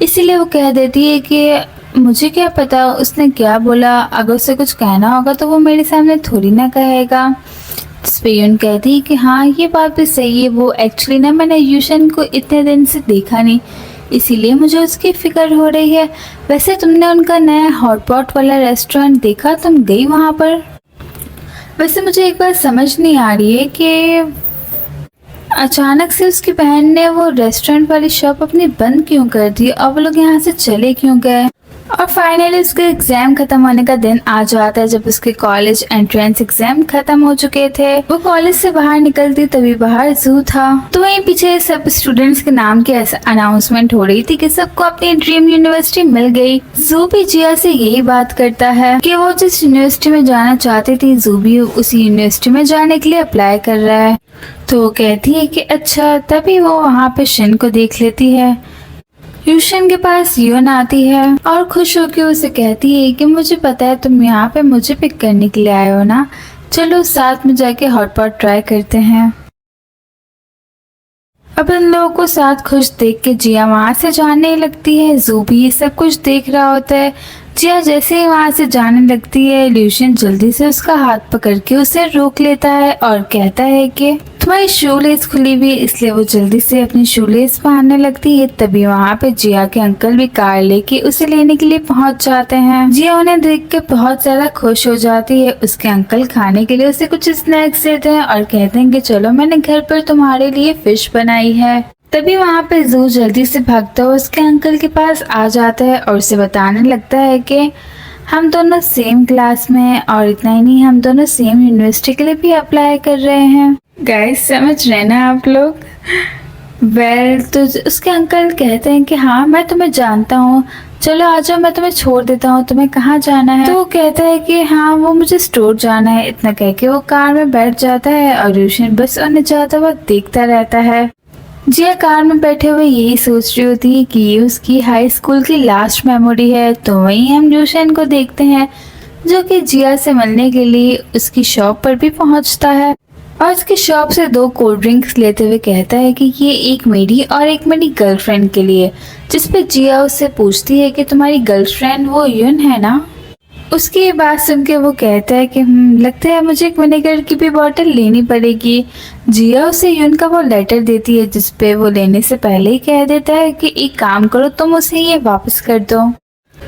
[SPEAKER 1] इसीलिए वो कह देती है कि मुझे क्या पता उसने क्या बोला, अगर उसे कुछ कहना होगा तो वो मेरे सामने थोड़ी ना कहेगा। जिस पे यून कहती है कि हाँ ये बात भी सही है, वो एक्चुअली ना मैंने यूशन को इतने दिन से देखा नहीं, इसीलिए मुझे उसकी फिक्र हो रही है। वैसे तुमने उनका नया हॉटपॉट वाला रेस्टोरेंट देखा, तुम गई वहाँ पर? वैसे मुझे एक बात समझ नहीं आ रही है कि अचानक से उसकी बहन ने वो रेस्टोरेंट वाली शॉप अपनी बंद क्यों कर दी और वो लोग यहाँ से चले क्यों गए। और फाइनली उसके एग्जाम खत्म होने का दिन आ जाता है, जब उसके कॉलेज एंट्रेंस एग्जाम खत्म हो चुके थे। वो कॉलेज से बाहर निकलती तभी बाहर जू था, तो वहीं पीछे सब स्टूडेंट्स के नाम की अनाउंसमेंट हो रही थी कि सबको अपनी ड्रीम यूनिवर्सिटी मिल गई। जू भी जिया से यही बात करता है कि वो जिस यूनिवर्सिटी में जाना चाहती थी, जू भी उसी यूनिवर्सिटी में जाने के लिए अप्लाई कर रहा है। तो वो कहती है कि अच्छा, तभी वो वहाँ पे शिन को देख लेती है। यूशन के पास यून आती है और खुश होकर उसे कहती है कि मुझे पता है तुम यहाँ पे मुझे पिक करने के लिए आए हो ना, चलो साथ में जाके हॉटपॉट ट्राई करते हैं। अब इन लोगों को साथ खुश देख के जिया वहाँ से जाने लगती है। जू भी ये सब कुछ देख रहा होता है। जिया जैसे ही वहाँ से जाने लगती है, ल्यूशियन जल्दी से उसका हाथ पकड़ के उसे रोक लेता है और कहता है कि तुम्हारी शूलेस खुली हुई है, इसलिए वो जल्दी से अपनी शूलेस पहनने लगती है। तभी वहाँ पे जिया के अंकल भी कार लेके उसे लेने के लिए पहुँच जाते हैं। जिया उन्हें देख के बहुत ज्यादा खुश हो जाती है। उसके अंकल खाने के लिए उसे कुछ स्नैक्स देते हैं और कहते हैं कि चलो मैंने घर पर तुम्हारे लिए फिश बनाई है। तभी वहाँ पे जू जल्दी से भागता हुआ उसके अंकल के पास आ जाता है और उसे बताने लगता है कि हम दोनों सेम क्लास में हैं और इतना ही नहीं, हम दोनों सेम यूनिवर्सिटी के लिए भी अप्लाई कर रहे हैं। गाइस समझ रहे ना आप लोग? तो उसके अंकल कहते हैं कि हाँ मैं तुम्हें जानता हूँ, चलो आ जाओ मैं तुम्हें छोड़ देता हूँ, तुम्हें कहाँ जाना है? तो वो कहता है कि हाँ वो मुझे स्टोर जाना है। इतना कह के वो कार में बैठ जाता है और यूशन बस उन्हें जाता हुआ देखता रहता है। जिया कार में बैठे हुए यही सोच रही होती है कि ये उसकी हाई स्कूल की लास्ट मेमोरी है। तो वहीं हम यूशन को देखते हैं जो कि जिया से मिलने के लिए उसकी शॉप पर भी पहुंचता है और उसकी शॉप से 2 कोल्ड ड्रिंक्स लेते हुए कहता है कि ये एक मेरी और एक मेरी गर्लफ्रेंड के लिए। जिस पे जिया उससे पूछती है कि तुम्हारी गर्लफ्रेंड वो यून है ना? उसकी ये बात सुन के वो कहता है कि लगता है मुझे एक विनेगर की भी बोतल लेनी पड़ेगी। जिया उसे यून का वो लेटर देती है, जिस पे वो लेने से पहले ही कह देता है कि एक काम करो, तुम उसे ये वापस कर दो।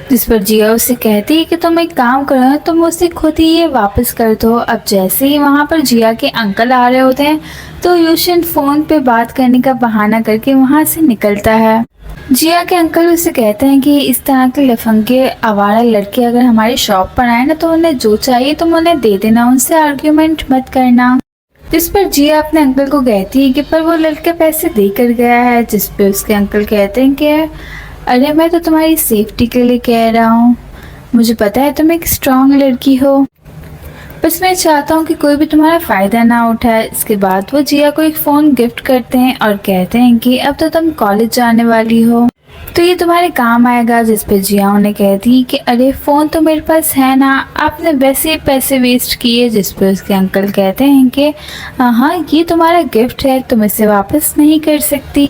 [SPEAKER 1] जिस पर जिया उसे कहती है कि तुम एक काम करो, तुम उसे खुद ही ये वापस कर दो। अब जैसे ही वहाँ पर जिया के अंकल आ रहे होते हैं तो यूशन फोन पे बात करने का बहाना करके वहाँ से निकलता है। जिया के अंकल उसे कहते हैं कि इस तरह के लफंगे आवारा लड़के अगर हमारी शॉप पर आए ना, तो उन्हें जो चाहिए तुम उन्हें दे देना, उनसे आर्ग्यूमेंट मत करना। जिस पर जिया अपने अंकल को कहती है कि पर वो लड़का पैसे देकर गया है। जिस पे उसके अंकल कहते हैं कि अरे मैं तो तुम्हारी सेफ्टी के लिए कह रहा हूँ, मुझे पता है तुम एक स्ट्रॉन्ग लड़की हो, बस मैं चाहता हूँ कि कोई भी तुम्हारा फ़ायदा ना उठाए। इसके बाद वो जिया को एक फ़ोन गिफ्ट करते हैं और कहते हैं कि अब तो तुम कॉलेज जाने वाली हो तो ये तुम्हारे काम आएगा। जिस पे जिया उन्हें कहती है कि अरे फ़ोन तो मेरे पास है ना, आपने वैसे ही पैसे वेस्ट किए। जिस पे उसके अंकल कहते हैं कि हाँ ये तुम्हारा गिफ्ट है, तुम इसे वापस नहीं कर सकती।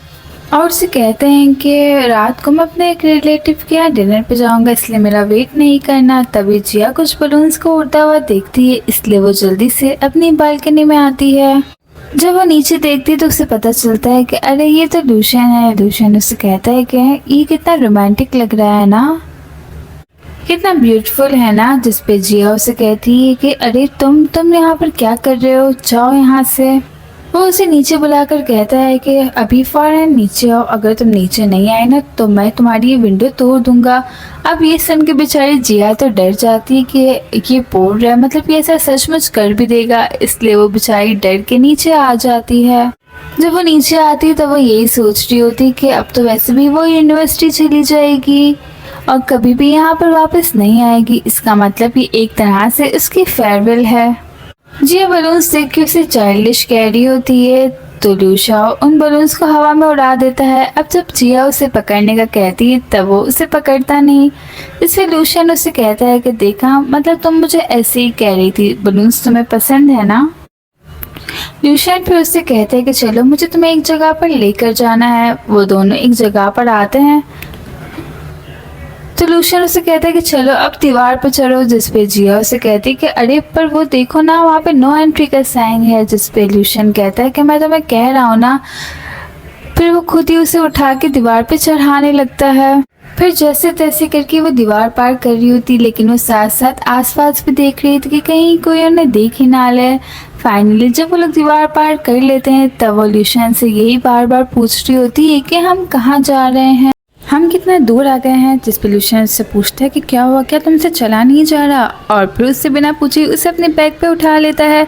[SPEAKER 1] और उसे कहते हैं कि रात को मैं अपने एक रिलेटिव के यहाँ डिनर पे जाऊंगा, इसलिए मेरा वेट नहीं करना। तभी जिया कुछ बलून्स को उड़ता हुआ देखती है, इसलिए वो जल्दी से अपनी बालकनी में आती है। जब वो नीचे देखती है तो उसे पता चलता है कि अरे ये तो लूशन है। लूशन उसे कहता है कि ये कितना रोमांटिक लग रहा है ना, कितना ब्यूटीफुल है ना। जिस पे जिया उसे कहती है कि अरे तुम यहाँ पर क्या कर रहे हो, जाओ यहाँ से। वो उसे नीचे बुलाकर कहता है कि अभी फौरन नीचे आओ, अगर तुम नीचे नहीं आए ना तो मैं तुम्हारी ये विंडो तोड़ दूंगा। अब ये सुन के बेचारी जिया तो डर जाती है कि ये बोल रहा है, मतलब ये ऐसा सचमुच कर भी देगा, इसलिए वो बेचारी डर के नीचे आ जाती है। जब वो नीचे आती है तो वो यही सोच रही होती कि अब तो वैसे भी वो यूनिवर्सिटी चली जाएगी और कभी भी यहाँ पर वापस नहीं आएगी। इसका मतलब ये एक तरह से उसकी फेयरवेल है। जिया बलून्स देख के उसे चाइल्डिश कह रही होती है तो लूशा उन बलून्स को हवा में उड़ा देता है। अब जब जिया उसे पकड़ने का कहती है तब वो उसे पकड़ता नहीं। इससे लूशन उसे कहता है कि देखा, मतलब तुम मुझे ऐसे ही कह रही थी, बलून्स तुम्हें पसंद है ना। लूशन फिर उससे कहते हैं कि चलो मुझे तुम्हें एक जगह पर लेकर जाना है। वो दोनों एक जगह पर आते हैं तो लूशन उसे कहता है कि चलो अब दीवार पर चढ़ो, जिस पे जिया उसे कहती है कि अरे पर वो देखो ना, वहाँ पे नो एंट्री का साइन है। जिस पे लूशन कहता है कि मैं तुम्हें कह रहा हूँ ना। फिर वो खुद ही उसे उठा के दीवार पे चढ़ाने लगता है। फिर जैसे तैसे करके वो दीवार पार कर रही होती, लेकिन वो साथ साथ आसपास भी देख रही थी कि कहीं कोई उन्हें देख ही ना ले। फाइनली जब वो लोग दीवार पार कर लेते हैं तब वो लूशन से यही बार बार पूछ रही होती है कि हम कहाँ जा रहे हैं, हम कितना दूर आ गए हैं। जिस पे लूशन से पूछता है कि क्या हुआ, क्या तुमसे चला नहीं जा रहा, और फिर उससे बिना पूछे उसे अपने बैग पे उठा लेता है।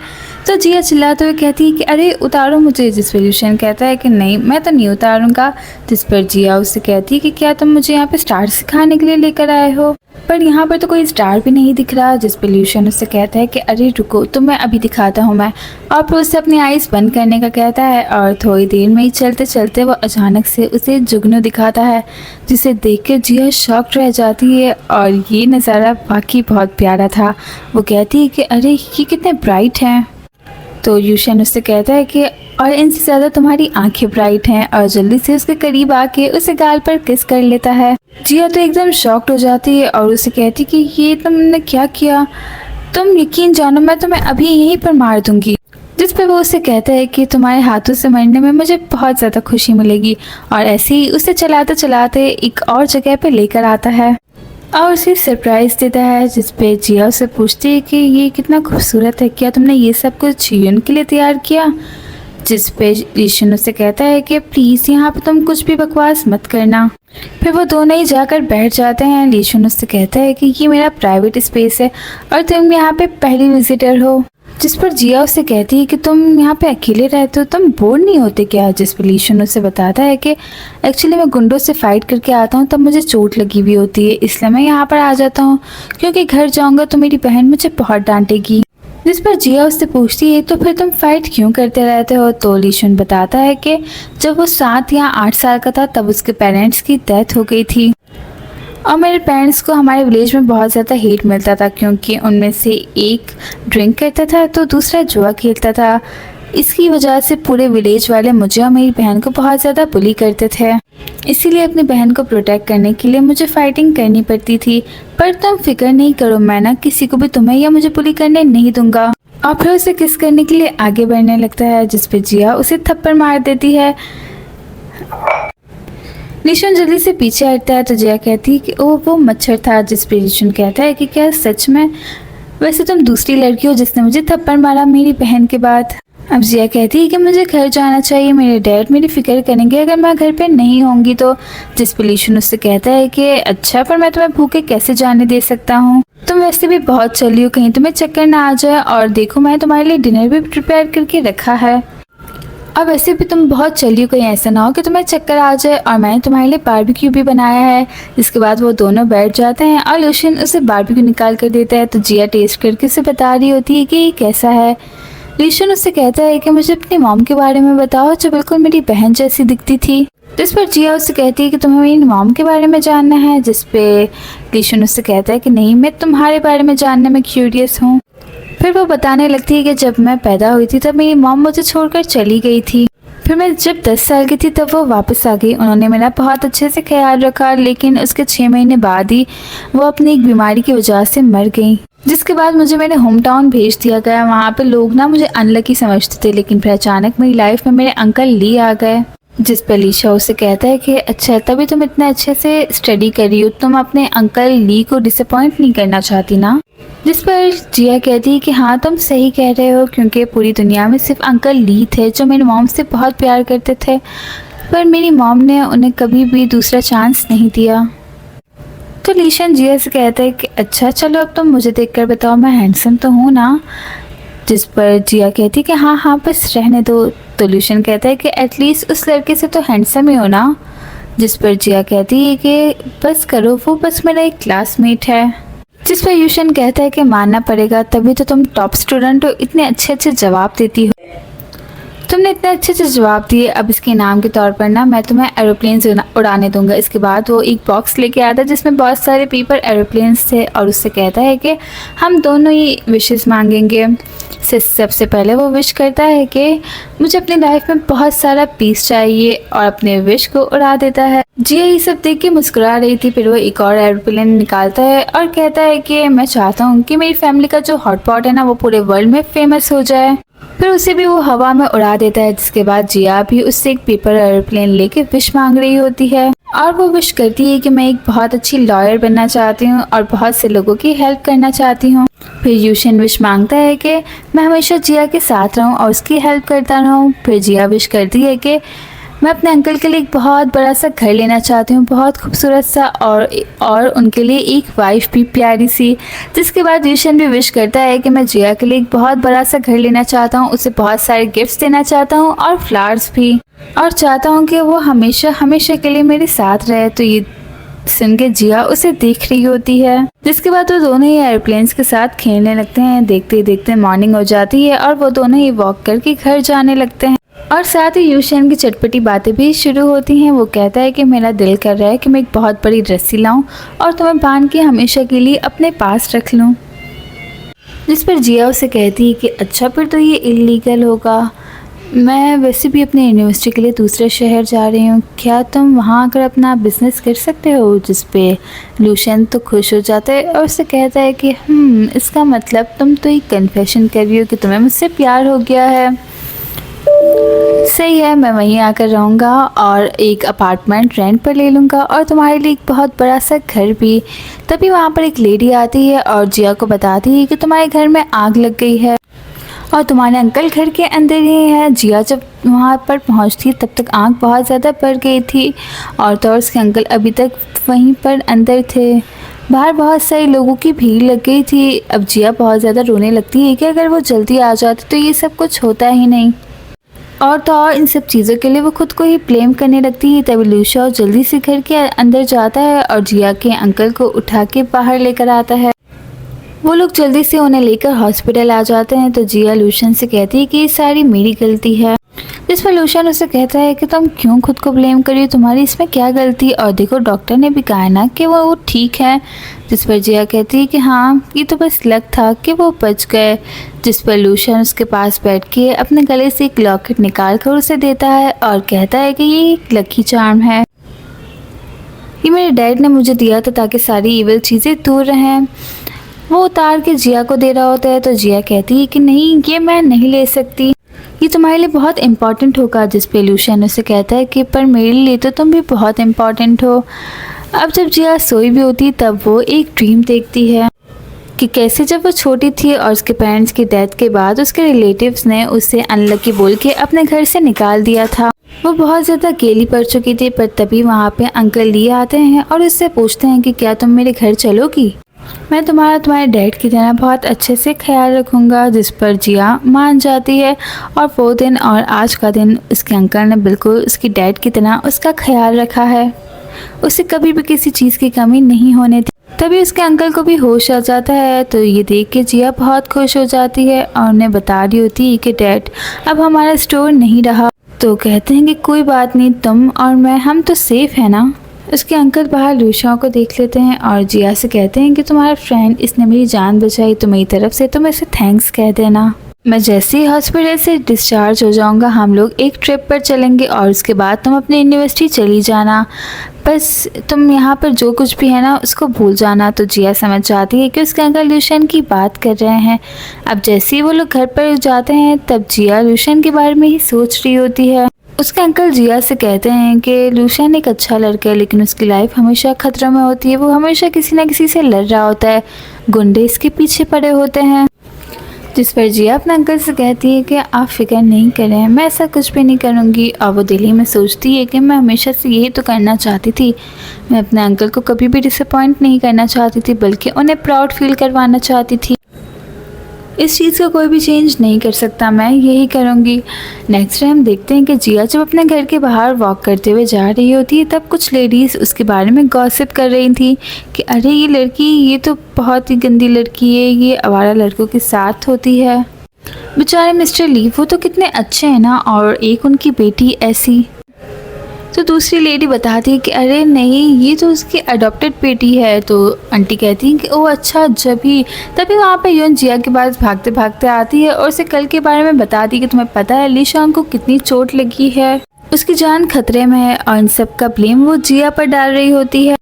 [SPEAKER 1] तो जिया चिल्लाते हुए कहती है कि अरे उतारो मुझे। जिस पे लूशन कहता है कि नहीं मैं तो नहीं उतारूंगा। जिस पर जिया उससे कहती है कि क्या तुम मुझे यहाँ पे स्टार सिखाने के लिए लेकर आए हो, पर यहाँ पर तो कोई स्टार भी नहीं दिख रहा। जिस पे लूशन उससे कहता है कि अरे रुको तो मैं अभी दिखाता हूँ मैं, और फिर उससे अपनी आइज़ बंद करने का कहता है। और थोड़ी देर में ही चलते चलते वो अचानक से उसे जुगनू दिखाता है, जिसे देख के जिया शॉक्ड रह जाती है। और ये नज़ारा वाकई बहुत प्यारा था। वो कहती है कि अरे ये कितने ब्राइट हैं। तो लूशन उससे कहता है कि और इनसे ज़्यादा तुम्हारी आंखें ब्राइट हैं, और जल्दी से उसके करीब आके उसे गाल पर किस कर लेता है। जिया तो एकदम शॉक्ड हो जाती है और उसे कहती कि ये तुमने क्या किया, तुम यकीन जानो मैं तुम्हें अभी यहीं पर मार दूंगी। जिस पर वो उसे कहता है कि तुम्हारे हाथों से मरने में मुझे बहुत ज़्यादा खुशी मिलेगी। और ऐसे ही उसे चलाते चलाते एक और जगह पे लेकर आता है और उसे सरप्राइज़ देता है। जिस पे जिया उसे पूछती है कि ये कितना खूबसूरत है, क्या तुमने ये सब कुछ यून के लिए तैयार किया। जिस पे लूशन उससे कहता है कि प्लीज़ यहाँ पे तुम कुछ भी बकवास मत करना। फिर वो दोनों ही जाकर बैठ जाते हैं। लूशन उससे कहता है कि ये मेरा प्राइवेट स्पेस है और तुम यहाँ पे पहली विजिटर हो। जिस पर जिया उससे कहती है कि तुम यहाँ पे अकेले रहते हो, तुम बोर नहीं होते क्या। जिस पर लूशन उससे बताता है कि एक्चुअली मैं गुंडों से फाइट करके आता हूँ तब मुझे चोट लगी हुई होती है, इसलिए मैं यहाँ पर आ जाता हूँ, क्योंकि घर जाऊँगा तो मेरी बहन मुझे बहुत डांटेगी। जिस पर जिया उससे पूछती है तो फिर तुम फाइट क्यों करते रहते हो। तो लूशन बताता है कि जब वो 7 या 8 साल का था तब उसके पेरेंट्स की डेथ हो गई थी, और मेरे पेरेंट्स को हमारे विलेज में बहुत ज़्यादा हेट मिलता था, क्योंकि उनमें से एक ड्रिंक करता था तो दूसरा जुआ खेलता था। इसकी वजह से पूरे विलेज वाले मुझे और मेरी बहन को बहुत ज़्यादा बुली करते थे, इसीलिए अपनी बहन को प्रोटेक्ट करने के लिए मुझे फाइटिंग करनी पड़ती थी। पर तुम फिक्र नहीं करो, मैं ना किसी को भी तुम्हें या मुझे बुली करने नहीं दूंगा। और फिर उसे किस करने के लिए आगे बढ़ने लगता है, जिस पे जिया उसे थप्पड़ मार देती है। लूशन जल्दी से पीछे हटता है तो जिया कहती है कि ओह वो मच्छर था। जिस पे लूशन कहता है कि क्या सच में, वैसे तुम दूसरी लड़की हो जिसने मुझे थप्पड़ मारा मेरी बहन के बाद। अब जिया कहती है कि मुझे घर जाना चाहिए, मेरे डैड मेरी फिक्र करेंगे अगर मैं घर पे नहीं होंगी तो। जिस पे लूशन उससे कहता है कि अच्छा पर मैं तुम्हें भूखे कैसे जाने दे सकता हूँ, तुम वैसे भी बहुत चली हो, कहीं तुम्हें चक्कर ना आ जाए, और देखो मैं तुम्हारे लिए डिनर भी प्रिपेयर करके रखा है। अब वैसे भी तुम बहुत चली हो, कहीं ऐसा ना हो कि तुम्हें चक्कर आ जाए, और मैंने तुम्हारे लिए बारबेक्यू भी बनाया है। इसके बाद वो दोनों बैठ जाते हैं और लूशन उसे बारबेक्यू निकाल कर देता है। तो जिया टेस्ट करके उसे बता रही होती है कि ये कैसा है। लूशन उससे कहता है कि मुझे अपनी मॉम के बारे में बताओ जो बिल्कुल मेरी बहन जैसी दिखती थी। जिस पर जिया उससे कहती है कि तुम्हें मेरी मॉम के बारे में जानना है। जिस पे लूशन उससे कहता है कि नहीं, मैं तुम्हारे बारे में जानने में क्यूरियस हूँ। फिर वो बताने लगती है कि जब मैं पैदा हुई थी तब मेरी मॉम मुझे छोड़कर चली गई थी, फिर मैं जब 10 साल की थी तब वो वापस आ गई। उन्होंने मेरा बहुत अच्छे से ख्याल रखा, लेकिन उसके 6 महीने बाद ही वो अपनी एक बीमारी की वजह से मर गई, जिसके बाद मुझे मेरे होम टाउन भेज दिया गया। वहाँ पे लोग ना मुझे अनलकी समझते थे, लेकिन फिर अचानक मेरी लाइफ में मेरे अंकल ली आ गए। जिस पर लीशा उसे कहता है कि अच्छा तभी तुम इतना अच्छे से स्टडी कर रही हो, तुम अपने अंकल ली को डिसअपॉइंट नहीं करना चाहती ना। जिस पर जिया कहती है कि हाँ तुम सही कह रहे हो, क्योंकि पूरी दुनिया में सिर्फ अंकल ली थे जो मेरी मॉम से बहुत प्यार करते थे, पर मेरी मॉम ने उन्हें कभी भी दूसरा चांस नहीं दिया। तो लीशन जिया से कहता है कि अच्छा चलो अब तुम मुझे देखकर बताओ मैं हैंडसम तो हूँ ना। जिस पर जिया कहती है कि हाँ हाँ बस रहने दो। तो लूशन कहता है कि एटलीस्ट उस लड़के से तो हैंडसम ही हो ना। जिस पर जिया कहती है कि बस करो, वो बस मेरा एक क्लासमेट है। जिस पर लूशन कहता है कि मानना पड़ेगा, तभी तो तुम टॉप स्टूडेंट हो, इतने अच्छे अच्छे जवाब देती हो, तुमने इतने अच्छे अच्छे जवाब दिए। अब इसके इनाम के तौर पर ना मैं तुम्हें एरोप्लेन उड़ाने दूंगा। इसके बाद वो एक बॉक्स लेके आता है जिसमें बहुत सारे पेपर एरोप्लेन्स थे, और उससे कहता है कि हम दोनों ही विशेस मांगेंगे। सबसे पहले वो विश करता है कि मुझे अपनी लाइफ में बहुत सारा पीस चाहिए और अपने विश को उड़ा देता है। जिया ये सब देख के मुस्कुरा रही थी। फिर वो एक और एरोप्लेन निकालता है और कहता है कि मैं चाहता हूँ कि मेरी फैमिली का जो हॉटपॉट है ना वो पूरे वर्ल्ड में फेमस हो जाए। फिर उसे भी वो हवा में उड़ा देता है। जिसके बाद जिया भी उससे एक पेपर एरोप्लेन लेके विश मांग रही होती है और वो विश करती है कि मैं एक बहुत अच्छी लॉयर बनना चाहती हूँ और बहुत से लोगों की हेल्प करना चाहती हूँ। फिर यूशन विश मांगता है कि मैं हमेशा जिया के साथ रहूँ और उसकी हेल्प करता रहूँ। फिर जिया विश करती है कि मैं अपने अंकल के लिए एक बहुत बड़ा सा घर लेना चाहती हूँ, बहुत खूबसूरत सा, और उनके लिए एक वाइफ भी प्यारी सी। जिसके बाद यूशन भी विश करता है कि मैं जिया के लिए एक बहुत बड़ा सा घर लेना चाहता हूँ, उसे बहुत सारे गिफ्ट्स देना चाहता हूँ और फ्लावर्स भी, और चाहता हूँ कि वो हमेशा हमेशा के लिए मेरे साथ रहे। तो ये सुन के जिया उसे देख रही होती है। जिसके बाद वो दोनों ही एयरप्लेन्स के साथ खेलने लगते हैं। देखते ही देखते मॉर्निंग हो जाती है और वो दोनों ही वॉक करके घर जाने लगते हैं और साथ ही यूशन की चटपटी बातें भी शुरू होती हैं। वो कहता है कि मेरा दिल कर रहा है कि मैं एक बहुत बड़ी रस्सी लाऊं और तुम्हें बांध के हमेशा के लिए अपने पास रख लूं। जिस पर जिया उसे कहती है कि अच्छा फिर तो ये इलीगल होगा, मैं वैसे भी अपने यूनिवर्सिटी के लिए दूसरे शहर जा रही हूँ, क्या तुम वहाँ आकर अपना बिजनेस कर सकते हो। जिस पे लूशन तो खुश हो जाता है और उसे कहता है कि इसका मतलब तुम तो एक कन्फेशन कर रही हो कि तुम्हें मुझसे प्यार हो गया है। सही है, मैं वहीं आकर रहूँगा और एक अपार्टमेंट रेंट पर ले लूँगा और तुम्हारे लिए एक बहुत बड़ा सा घर भी। तभी वहाँ पर एक लेडी आती है और जिया को बताती है कि तुम्हारे घर में आग लग गई है और तुम्हारे अंकल घर के अंदर ही है। जिया जब वहाँ पर पहुँचती तब तक आग बहुत ज़्यादा बढ़ गई थी और तो उसके अंकल अभी तक वहीं पर अंदर थे। बाहर बहुत सारे लोगों की भीड़ लग गई थी। अब जिया बहुत ज़्यादा रोने लगती है कि अगर वो जल्दी आ जाती तो ये सब कुछ होता ही नहीं, और तो और इन सब चीज़ों के लिए वो खुद को ही ब्लेम करने लगती है। तभी लूशा जल्दी से घर के अंदर जाता है और जिया के अंकल को उठा के बाहर लेकर आता है। वो लोग जल्दी से उन्हें लेकर हॉस्पिटल आ जाते हैं। तो जिया लूशन से कहती है कि ये सारी मेरी गलती है। जिस पर लूशन उसे कहता है कि तुम क्यों खुद को ब्लेम कर रही हो, तुम्हारी इसमें क्या गलती, और देखो डॉक्टर ने भी कहा है ना कि वो ठीक है। जिस पर जिया कहती है कि हाँ ये तो बस लक था कि वो बच गए। जिस पर लूशन उसके पास बैठ के अपने गले से एक लॉकेट निकाल कर उसे देता है और कहता है कि ये एक लकी चार्म है, ये मेरे डैड ने मुझे दिया था ताकि सारी इविल चीज़ें दूर रहें। वो उतार के जिया को दे रहा होता है तो जिया कहती है कि नहीं ये मैं नहीं ले सकती, ये तुम्हारे लिए बहुत इम्पॉर्टेंट होगा। जिस पे लूशन उसे कहता है कि पर मेरे लिए तो तुम भी बहुत इम्पॉर्टेंट हो। अब जब जिया सोई भी होती तब वो एक ड्रीम देखती है कि कैसे जब वो छोटी थी और उसके पेरेंट्स की डेथ के बाद उसके रिलेटिव्स ने उसे अनलकी बोल के अपने घर से निकाल दिया था। वो बहुत ज़्यादा अकेली पड़ चुकी थी, पर तभी वहाँ पे अंकल ली आते हैं और उससे पूछते हैं कि क्या तुम मेरे घर चलोगी, मैं तुम्हारे डैड की तरह बहुत अच्छे से ख्याल रखूँगा। जिस पर जिया मान जाती है और वो दिन और आज का दिन उसके अंकल ने बिल्कुल उसकी डैड की तरह उसका ख्याल रखा है, उसे कभी भी किसी चीज़ की कमी नहीं होने दी। तभी उसके अंकल को भी होश आ जाता है। तो ये देख के जिया बहुत खुश हो जाती है और उन्हें बता रही होती है कि डैड अब हमारा स्टोर नहीं रहा। तो कहते हैं कि कोई बात नहीं, तुम और मैं हम तो सेफ है ना। उसके अंकल बाहर लूशा को देख लेते हैं और जिया से कहते हैं कि तुम्हारा फ्रेंड इसने मेरी जान बचाई, तो मेरी तरफ से तुम इसे थैंक्स कह देना। मैं जैसे ही हॉस्पिटल से डिस्चार्ज हो जाऊंगा हम लोग एक ट्रिप पर चलेंगे और उसके बाद तुम अपनी यूनिवर्सिटी चली जाना, बस तुम यहाँ पर जो कुछ भी है ना उसको भूल जाना। तो जिया समझ जाती है कि उसके अंकल लूशन की बात कर रहे हैं। अब जैसे ही वो लोग घर पर जाते हैं तब जिया लूशन के बारे में ही सोच रही होती है। उसके अंकल जिया से कहते हैं कि लूशन एक अच्छा लड़का है लेकिन उसकी लाइफ हमेशा खतरों में होती है, वो हमेशा किसी न किसी से लड़ रहा होता है, गुंडे इसके पीछे पड़े होते हैं। जिस पर जिया अपने अंकल से कहती है कि आप फिक्र नहीं करें, मैं ऐसा कुछ भी नहीं करूँगी। और वो दिल्ली में सोचती है कि मैं हमेशा से यही तो करना चाहती थी, मैं अपने अंकल को कभी भी डिसअपॉइंट नहीं करना चाहती थी बल्कि उन्हें प्राउड फील करवाना चाहती थी। इस चीज़ का कोई भी चेंज नहीं कर सकता, मैं यही करूँगी। नेक्स्ट डे हम देखते हैं कि जिया जब अपने घर के बाहर वॉक करते हुए जा रही होती है तब कुछ लेडीज़ उसके बारे में गॉसिप कर रही थी कि अरे ये लड़की ये तो बहुत ही गंदी लड़की है, ये आवारा लड़कों के साथ होती है, बेचारे मिस्टर ली वो तो कितने अच्छे हैं ना, और एक उनकी बेटी ऐसी। तो दूसरी लेडी बताती है कि अरे नहीं, ये तो उसकी अडॉप्टेड बेटी है। तो आंटी कहती है कि ओह अच्छा, तभी वहाँ पे यून जिया के पास भागते भागते आती है और उसे कल के बारे में बताती है कि तुम्हें पता है लीशांग को कितनी चोट लगी है, उसकी जान खतरे में है। और इन सब का ब्लेम वो जिया पर डाल रही होती है।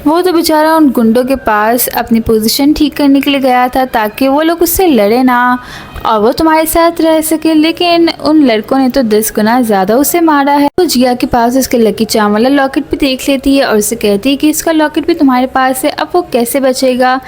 [SPEAKER 1] वो तो बेचारा उन गुंडों के पास अपनी पोजीशन ठीक करने के लिए गया था ताकि वो लोग उससे लड़े ना और वो तुम्हारे साथ रह सके, लेकिन उन लड़कों ने तो 10 गुना ज़्यादा उसे मारा है। तो जिया के पास उसके लकी चार्म वाला लॉकेट भी देख लेती है और उसे कहती है कि इसका लॉकेट भी तुम्हारे पास है, अब वो कैसे बचेगा।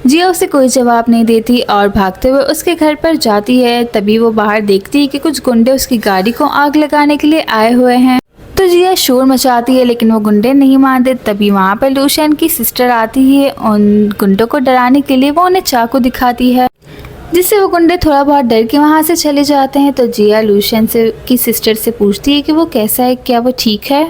[SPEAKER 1] जिया उसे कोई जवाब नहीं देती और भागते हुए उसके घर पर जाती है। तभी वो बाहर देखती है कि कुछ गुंडे उसकी गाड़ी को आग लगाने के लिए आए हुए हैं। तो जिया शोर मचाती है लेकिन वो गुंडे नहीं मानते। तभी वहाँ पर लूशियन की सिस्टर आती है। उन गुंडों को डराने के लिए वो उन्हें चाकू दिखाती है, जिससे वो गुंडे थोड़ा बहुत डर के वहाँ से चले जाते हैं। तो जिया लूशियन की सिस्टर से पूछती है कि वो कैसा है, क्या वो ठीक है।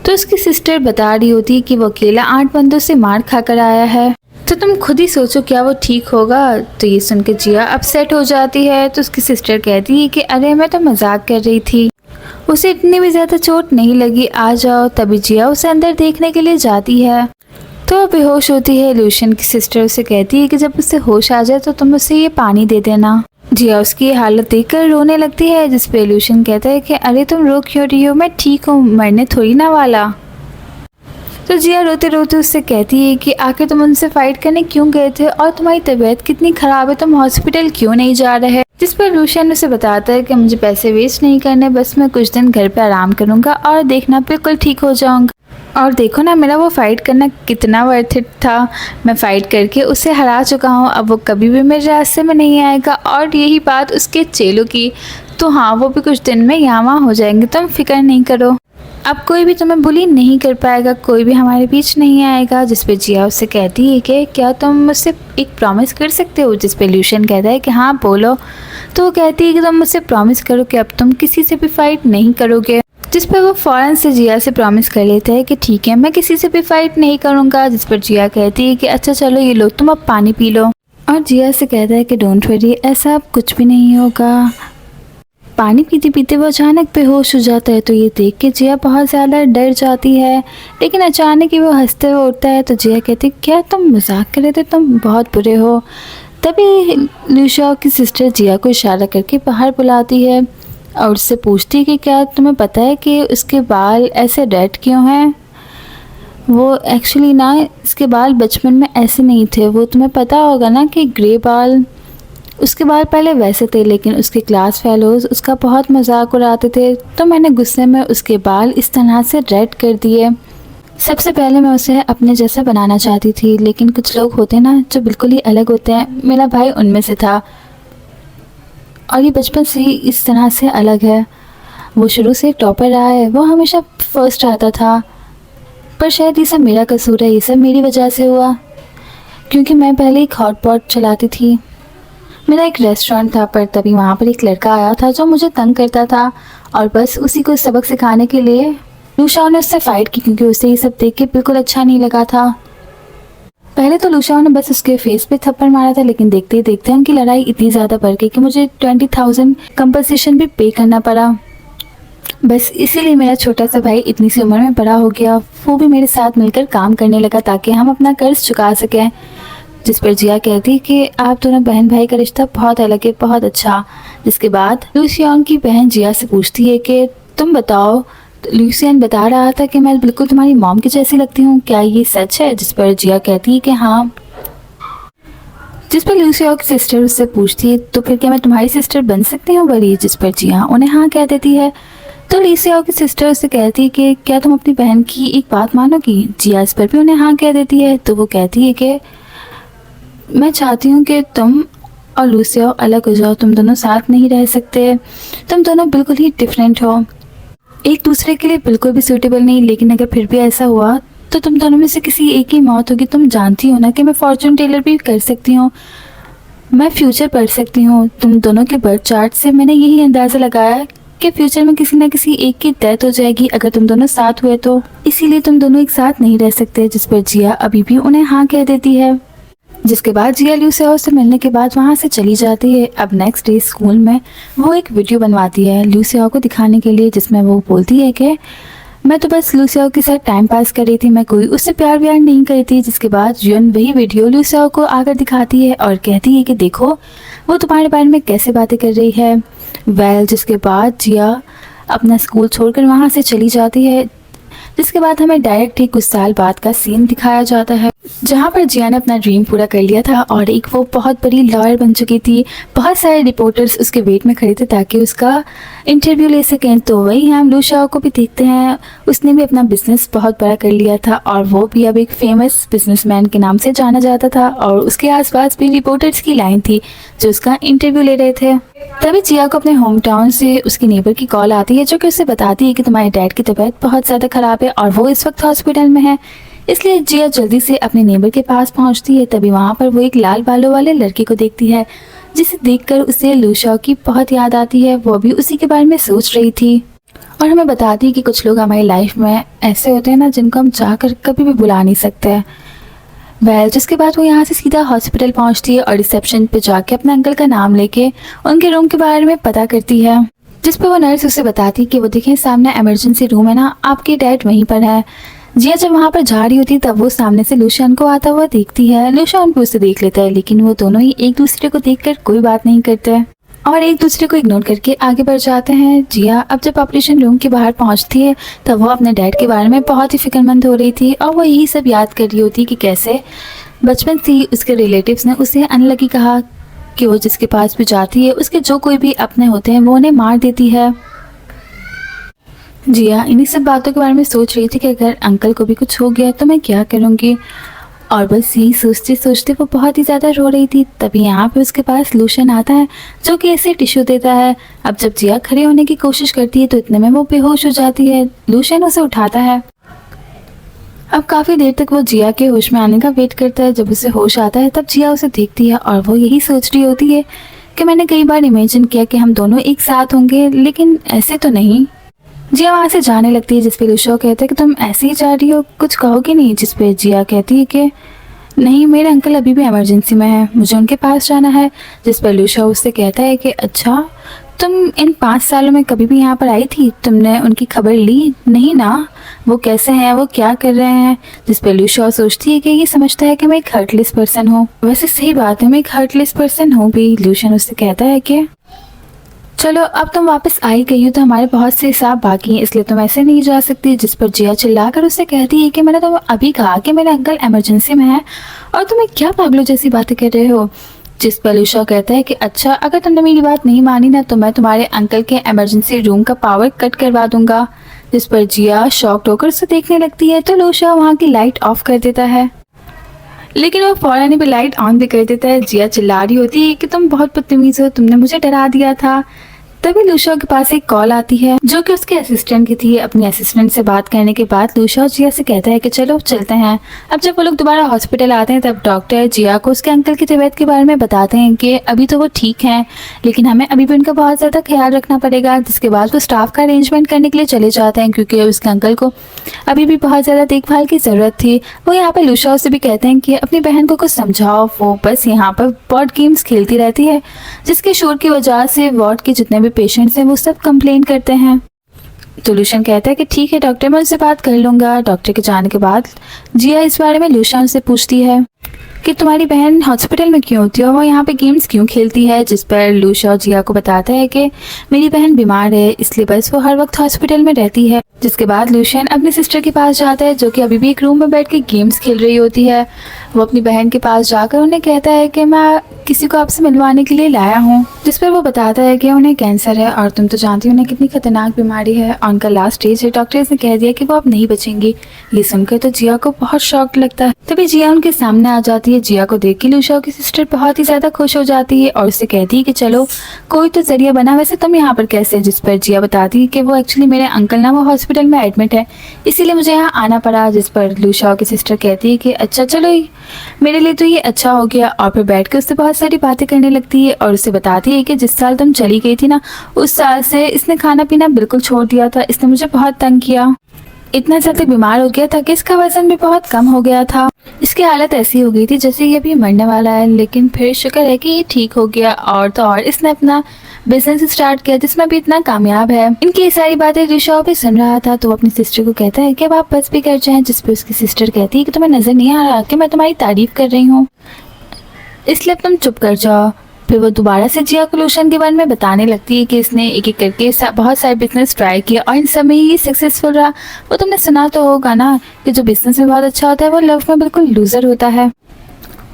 [SPEAKER 1] तो उसकी सिस्टर बता रही होती है कि वो अकेला 8 बंदों से मार खाकर आया है, तो तुम खुद ही सोचो क्या वो ठीक होगा। तो ये सुन के जिया अपसेट हो जाती है। तो उसकी सिस्टर कहती है कि अरे मैं तो मजाक कर रही थी, उसे इतनी भी ज़्यादा चोट नहीं लगी, आ जाओ। तभी जिया उसे अंदर देखने के लिए जाती है तो वो बेहोश होती है। लूशियन की सिस्टर उसे कहती है कि जब उसे होश आ जाए तो तुम उसे ये पानी दे देना। जिया उसकी हालत देखकर रोने लगती है, जिस पे लूशियन कहता है कि अरे तुम रो क्यों रही हो, मैं ठीक हूँ, मरने थोड़ी ना वाला। तो जिया रोते रोते उससे कहती है कि आखिर तुम उनसे फाइट करने क्यों गए थे और तुम्हारी तबीयत कितनी ख़राब है, तुम हॉस्पिटल क्यों नहीं जा रहे। जिस पर लूशियन उसे बताता है कि मुझे पैसे वेस्ट नहीं करने, बस मैं कुछ दिन घर पे आराम करूँगा और देखना बिल्कुल ठीक हो जाऊँगा। और देखो ना मेरा वो फ़ाइट करना कितना वर्थ इट था, मैं फ़ाइट करके उसे हरा चुका हूँ, अब वो कभी भी मेरे रास्ते में नहीं आएगा। और यही बात उसके चेलों की, तो हाँ वो भी कुछ दिन में यहाँ वहाँ हो जाएंगे, तुम फिक्र नहीं करो, अब कोई भी तुम्हें बुली नहीं कर पाएगा, कोई भी हमारे बीच नहीं आएगा। जिस पे जिया उससे कहती है कि क्या तुम मुझसे एक प्रॉमिस कर सकते हो। जिस पे लूशियन कहता है कि हाँ बोलो। तो वो कहती है कि तुम मुझसे प्रॉमिस करो कि अब तुम किसी से भी फाइट नहीं करोगे। जिस पर वो फ़ौरन से जिया से प्रॉमिस कर लेता है कि ठीक है मैं किसी से भी फाइट नहीं करूँगा। जिस पर जिया कहती है कि अच्छा चलो ये लो तुम अब पानी पी लो। और जिया से कहता है कि डोंट वरी, ऐसा अब कुछ भी नहीं होगा। पानी पीते पीते वो अचानक बेहोश हो जाता है। तो ये देख के जिया बहुत ज़्यादा डर जाती है, लेकिन अचानक ही वो हंसते हुए उठता है। तो जिया कहती है क्या तुम मजाक कर रहे थे, तुम बहुत बुरे हो। तभी लूशिया की सिस्टर जिया को इशारा करके बाहर बुलाती है और उससे पूछती है कि क्या तुम्हें पता है कि उसके बाल ऐसे रेड क्यों हैं। वो एक्चुअली ना इसके बाल बचपन में ऐसे नहीं थे, वो तुम्हें पता होगा ना कि ग्रे बाल, उसके बाल पहले वैसे थे, लेकिन उसके क्लास फेलोज़ उसका बहुत मजाक उड़ाते थे, तो मैंने गुस्से में उसके बाल इस तरह से रेड कर दिए। सबसे पहले मैं उसे अपने जैसा बनाना चाहती थी, लेकिन कुछ लोग होते हैं ना जो बिल्कुल ही अलग होते हैं, मेरा भाई उनमें से था और ये बचपन से ही इस तरह से अलग है। वो शुरू से टॉपर रहा है, वो हमेशा फर्स्ट आता था, पर शायद ये सब मेरा कसूर है, ये सब मेरी वजह से हुआ, क्योंकि मैं पहले एक हॉट पॉट चलाती थी। मेरा एक रेस्टोरेंट था, पर तभी वहाँ पर एक लड़का आया था जो मुझे तंग करता था और बस उसी को सबक सिखाने के लिए लूशिया ने उससे फाइट की, क्योंकि उसे ये सब देख के बिल्कुल अच्छा नहीं लगा था। पहले तो लूशिया ने बस उसके फेस पे थप्पड़ मारा था, लेकिन देखते ही देखते उनकी लड़ाई इतनी ज़्यादा बढ़ गई कि मुझे 20,000 कंपनसेशन भी पे करना पड़ा। बस इसीलिए मेरा छोटा सा भाई इतनी सी उम्र में बड़ा हो गया, वो भी मेरे साथ मिलकर काम करने लगा ताकि हम अपना कर्ज चुका सकें। जिस पर जिया कहती कि आप दोनों बहन भाई का रिश्ता बहुत अलग है, बहुत अच्छा। जिसके बाद लूशियन की बहन जिया से पूछती है कि तुम बताओ। तो लूशियन बता रहा था कि मैं बिल्कुल तुम्हारी मॉम की जैसी लगती हूँ, क्या ये सच है। जिस पर जिया कहती है कि हाँ। जिस पर लूशिया की सिस्टर उससे पूछती है तो फिर क्या मैं तुम्हारी सिस्टर बन सकती हूँ बड़ी। जिस पर जिया उन्हें हाँ कह देती है। तो लूशिया की सिस्टर उससे कहती है कि क्या तुम अपनी बहन की एक बात मानोगी। जिया इस पर भी उन्हें हाँ कह देती है। तो वो कहती है कि मैं चाहती हूँ कि तुम और लूशिया अलग हो जाओ, तुम दोनों साथ नहीं रह सकते, तुम दोनों बिल्कुल ही डिफरेंट हो, एक दूसरे के लिए बिल्कुल भी सूटेबल नहीं। लेकिन अगर फिर भी ऐसा हुआ तो तुम दोनों में से किसी एक की मौत होगी। तुम जानती हो ना कि मैं फॉर्चून टेलर भी कर सकती हूँ, मैं फ्यूचर पढ़ सकती हूँ। तुम दोनों के बर्थ चार्ट से मैंने यही अंदाज़ा लगाया कि फ्यूचर में किसी न किसी एक की डेथ हो जाएगी अगर तुम दोनों साथ हुए तो, इसीलिए तुम दोनों एक साथ नहीं रह सकते। जिस पर जिया अभी भी उन्हें हाँ कह देती है। जिसके बाद जिया लूशिया से मिलने के बाद वहाँ से चली जाती है। अब नेक्स्ट डे स्कूल में वो एक वीडियो बनवाती है लूशिया को दिखाने के लिए, जिसमें वो बोलती है कि मैं तो बस लूसिया के साथ टाइम पास कर रही थी, मैं कोई उससे प्यार व्यार नहीं करी थी। जिसके बाद जियन वही वीडियो लूसिया को आकर दिखाती है और कहती है कि देखो वो तुम्हारे बारे में कैसे बातें कर रही है। जिसके बाद जिया अपना स्कूल छोड़कर वहाँ से चली जाती है। जिसके बाद हमें डायरेक्ट ही कुछ साल बाद का सीन दिखाया जाता है, जहाँ पर जिया ने अपना ड्रीम पूरा कर लिया था और एक वो बहुत बड़ी लॉयर बन चुकी थी। बहुत सारे रिपोर्टर्स उसके वेट में खड़े थे ताकि उसका इंटरव्यू ले सकें। तो वही हम लू शाओ को भी देखते हैं, उसने भी अपना बिजनेस बहुत बड़ा कर लिया था और वो भी अब एक फेमस बिजनेसमैन के नाम से जाना जाता था। और उसके आसपास भी रिपोर्टर्स की लाइन थी जो उसका इंटरव्यू ले रहे थे। तभी जिया को अपने होम टाउन से उसकी नेबर की कॉल आती है, जो कि उसे बताती है कि तुम्हारे डैड की तबीयत बहुत ज़्यादा ख़राब है और वो इस वक्त हॉस्पिटल में है। इसलिए जिया जल्दी से अपने नेबर के पास पहुंचती है। तभी वहाँ पर वो एक लाल बालों वाले लड़के को देखती है, जिसे देखकर उसे लू शाओ की बहुत याद आती है। वो भी उसी के बारे में सोच रही थी और हमें बताती है कि कुछ लोग हमारी लाइफ में ऐसे होते हैं ना, जिनको हम चाहकर कभी भी भुला नहीं सकते। जिसके बाद वो यहाँ से सीधा हॉस्पिटल पहुँचती है और रिसेप्शन पे जाके अपने अंकल का नाम लेके उनके रूम के बारे में पता करती है। जिस पर वो नर्स उसे बताती कि वो देखें सामने इमरजेंसी रूम है ना, आपके डैड वहीं पर है। जिया जब वहाँ पर जा रही होती तब वो सामने से लूशियन को आता हुआ देखती है। लूशियन भी उसे देख लेता है, लेकिन वो दोनों ही एक दूसरे को देखकर कोई बात नहीं करते और एक दूसरे को इग्नोर करके आगे बढ़ जाते हैं। जिया अब जब ऑपरेशन रूम के बाहर पहुंचती है तब वो अपने डैड के बारे में बहुत ही फिक्रमंद हो रही थी और वो यही सब याद कर रही होती कि कैसे बचपन से ही उसके रिलेटिव्स ने उसे अनलकी कहा कि वो जिसके पास भी जाती है उसके जो कोई भी अपने होते हैं वो उन्हें मार देती है। जिया इन्हीं सब बातों के बारे में सोच रही थी कि अगर अंकल को भी कुछ हो गया तो मैं क्या करूँगी, और बस यही सोचते सोचते वो बहुत ही ज़्यादा रो रही थी। तभी यहाँ पे उसके पास लूशन आता है, जो कि ऐसे टिश्यू देता है। अब जब जिया खड़े होने की कोशिश करती है तो इतने में वो बेहोश हो जाती है। लूशन उसे उठाता है। अब काफ़ी देर तक वो जिया के होश में आने का वेट करता है। जब उसे होश आता है तब जिया उसे देखती है और वो यही सोच रही होती है कि मैंने कई बार इमेजिन किया कि हम दोनों एक साथ होंगे, लेकिन ऐसे तो नहीं। जिया वहाँ से जाने लगती है, जिसपे लूशो कहता है कि तुम ऐसे ही जा रही हो, कुछ कहोगे नहीं। जिसपे जिया कहती है कि नहीं, मेरे अंकल अभी भी इमरजेंसी में है, मुझे उनके पास जाना है। जिस पर लूशो उससे कहता है कि अच्छा, तुम इन 5 सालों में कभी भी यहाँ पर आई थी, तुमने उनकी खबर ली नहीं ना, वो कैसे हैं, वो क्या कर रहे हैं। जिस पर लूशो सोचती है कि ये समझता है कि मैं एक हार्टलेस पर्सन हूँ। वैसे सही बात है, मैं एक हार्टलेस पर्सन हूँ भी। लूशन उससे कहता है कि चलो अब तुम वापस आई गई हो तो हमारे बहुत से हिसाब बाकी हैं, इसलिए तुम ऐसे नहीं जा सकती। जिस पर जिया चिल्लाकर उससे कहती है कि मैंने तो अभी कहा कि मेरे अंकल इमरजेंसी में है और तुम्हें क्या पागलों जैसी बातें कर रहे हो। जिस पर लूशा कहता है कि अच्छा, अगर तुमने मेरी बात नहीं मानी ना तो मैं तुम्हारे अंकल के इमरजेंसी रूम का पावर कट करवा दूंगा। जिस पर जिया शॉक्ड होकर उसे देखने लगती है तो लूशा वहाँ की लाइट ऑफ कर देता है, लेकिन वो फौरन भी लाइट ऑन भी कर देता है। जिया चिल्ला रही होती है कि तुम बहुत बदतमीज हो, तुमने मुझे डरा दिया था। तभी लूशा के पास एक कॉल आती है जो कि उसके असिस्टेंट की थी। अपने असिस्टेंट से बात करने के बाद लूशा जिया से कहता है कि चलो चलते हैं। अब जब वो लोग दोबारा हॉस्पिटल आते हैं तब डॉक्टर जिया को उसके अंकल की तबीयत के बारे में बताते हैं कि अभी तो वो ठीक हैं, लेकिन हमें अभी भी उनका बहुत ज़्यादा ख्याल रखना पड़ेगा। जिसके बाद वो स्टाफ का अरेंजमेंट करने के लिए चले जाते हैं, क्योंकि उसके अंकल को अभी भी बहुत ज़्यादा देखभाल की ज़रूरत थी। वो यहाँ पर लूशा से भी कहते हैं कि अपनी बहन को कुछ समझाओ, वो बस यहाँ पर बोर्ड गेम्स खेलती रहती है, जिसके शोर की वजह से वार्ड के जितने भी पेशेंट्स हैं वो सब कंप्लेन करते हैं। तो लूशन कहता है कि ठीक है डॉक्टर, मैं उनसे बात कर लूँगा। डॉक्टर के जाने के बाद जिया इस बारे में लूशन से पूछती है कि तुम्हारी बहन हॉस्पिटल में क्यों होती है और वो यहाँ पे गेम्स क्यों खेलती है। जिस पर लूशा जिया को बताता है कि मेरी बहन बीमार है, इसलिए बस वो हर वक्त हॉस्पिटल में रहती है। जिसके बाद लूशन अपनी सिस्टर के पास जाता है, जो कि अभी भी एक रूम में बैठ के गेम्स खेल रही होती है। वो अपनी बहन के पास जाकर उन्हें कहता है कि मैं किसी को आपसे मिलवाने के लिए लाया हूँ। जिस पर वो बताता है कि उन्हें कैंसर है और तुम तो जानती हो उन्हें कितनी खतरनाक बीमारी है और उनका लास्ट स्टेज है। डॉक्टर्स ने कह दिया कि वो अब नहीं बचेंगी। ये सुनकर तो जिया को बहुत शॉक लगता है। तभी जिया उनके सामने आ जाती है। जिया को देख के लूशा की सिस्टर बहुत ही ज्यादा खुश हो जाती है और उससे कहती है कि चलो कोई तो जरिया बना, वैसे तुम यहाँ पर कैसे। जिस पर जिया बताती है कि वो एक्चुअली मेरे अंकल ना वो हॉस्पिटल में एडमिट है, इसीलिए मुझे यहाँ आना पड़ा। जिस पर लूशा की सिस्टर कहती है कि अच्छा चलो, मेरे लिए तो ये अच्छा हो गया। और फिर बैठ कर उससे बहुत सारी बातें करने लगती है और उसे बताती है कि जिस साल तुम चली गई थी ना, उस साल से इसने खाना पीना बिल्कुल छोड़ दिया था, इसने मुझे बहुत तंग किया। इतना ज़्यादा बीमार हो गया था कि इसका वजन भी बहुत कम हो गया था। इसकी हालत ऐसी हो गई थी जैसे ये अभी मरने वाला है, लेकिन फिर शुक्र है कि ये ठीक हो गया। और तो और इसने अपना बिजनेस स्टार्ट किया जिसमें भी इतना कामयाब है। इनकी ये सारी बातें ऋषभ भी सुन रहा था, तो वो अपनी सिस्टर को कहता है कि अब आप बस भी कर जाएं, जिस पे उसकी सिस्टर कहती है कि तुम्हें नजर नहीं आ रहा कि मैं तुम्हारी तारीफ कर रही हूँ, इसलिए तुम चुप कर जाओ। फिर वो दोबारा से जिया को लूशन के बारे में बताने लगती है कि इसने एक एक करके बहुत सारे बिजनेस ट्राई किए और इन सब में ही सक्सेसफुल रहा। वो तुमने सुना तो होगा ना कि जो बिजनेस में बहुत अच्छा होता है वो लव में बिल्कुल लूजर होता है।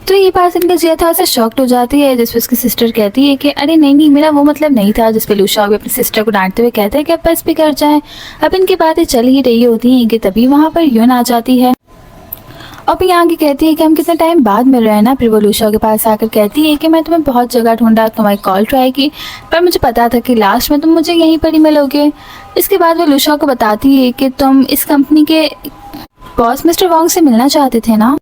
[SPEAKER 1] तो ये बात इनका जिया था उसे शॉक्ड हो जाती है, जिस पर उसकी सिस्टर कहती है कि अरे नहीं नहीं, मेरा वो मतलब नहीं था। जिस पे लूशा भी अपनी सिस्टर को डांटते हुए कहते हैं कि अब बस भी कर जाए। अब इनकी बातें चल ही रही होती हैं कि तभी वहाँ पर यून आ जाती है और फिर यहाँ की कहती है कि हम कितने टाइम बाद मिल रहे हैं ना। फिर वो लूशा के पास आकर कहती है कि मैं तुम्हें बहुत जगह ढूंढा, तुम्हारी कॉल ट्राई की, पर मुझे पता था कि लास्ट में तुम मुझे यहीं पर ही मिलोगे। इसके बाद वो लूशा को बताती है कि तुम इस कंपनी के बॉस मिस्टर वोंग से मिलना चाहते थे ना,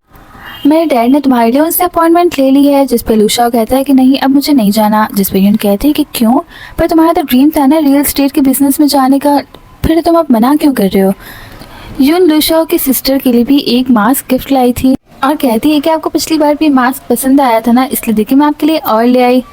[SPEAKER 1] मेरे डैड ने तुम्हारे लिए उनसे अपॉइंटमेंट ले ली है। जिस पे लूशा कहता है कि नहीं, अब मुझे नहीं जाना। जिस पे यून कहते हैं कि क्यों, पर तुम्हारा तो ड्रीम था ना रियल एस्टेट के बिजनेस में जाने का, फिर तुम अब मना क्यों कर रहे हो। यून लूशा की सिस्टर के लिए भी एक मास्क गिफ्ट लाई थी और कहती है कि आपको पिछली बार भी मास्क पसंद आया था ना, इसलिए देखिए मैं आपके लिए और ले आई।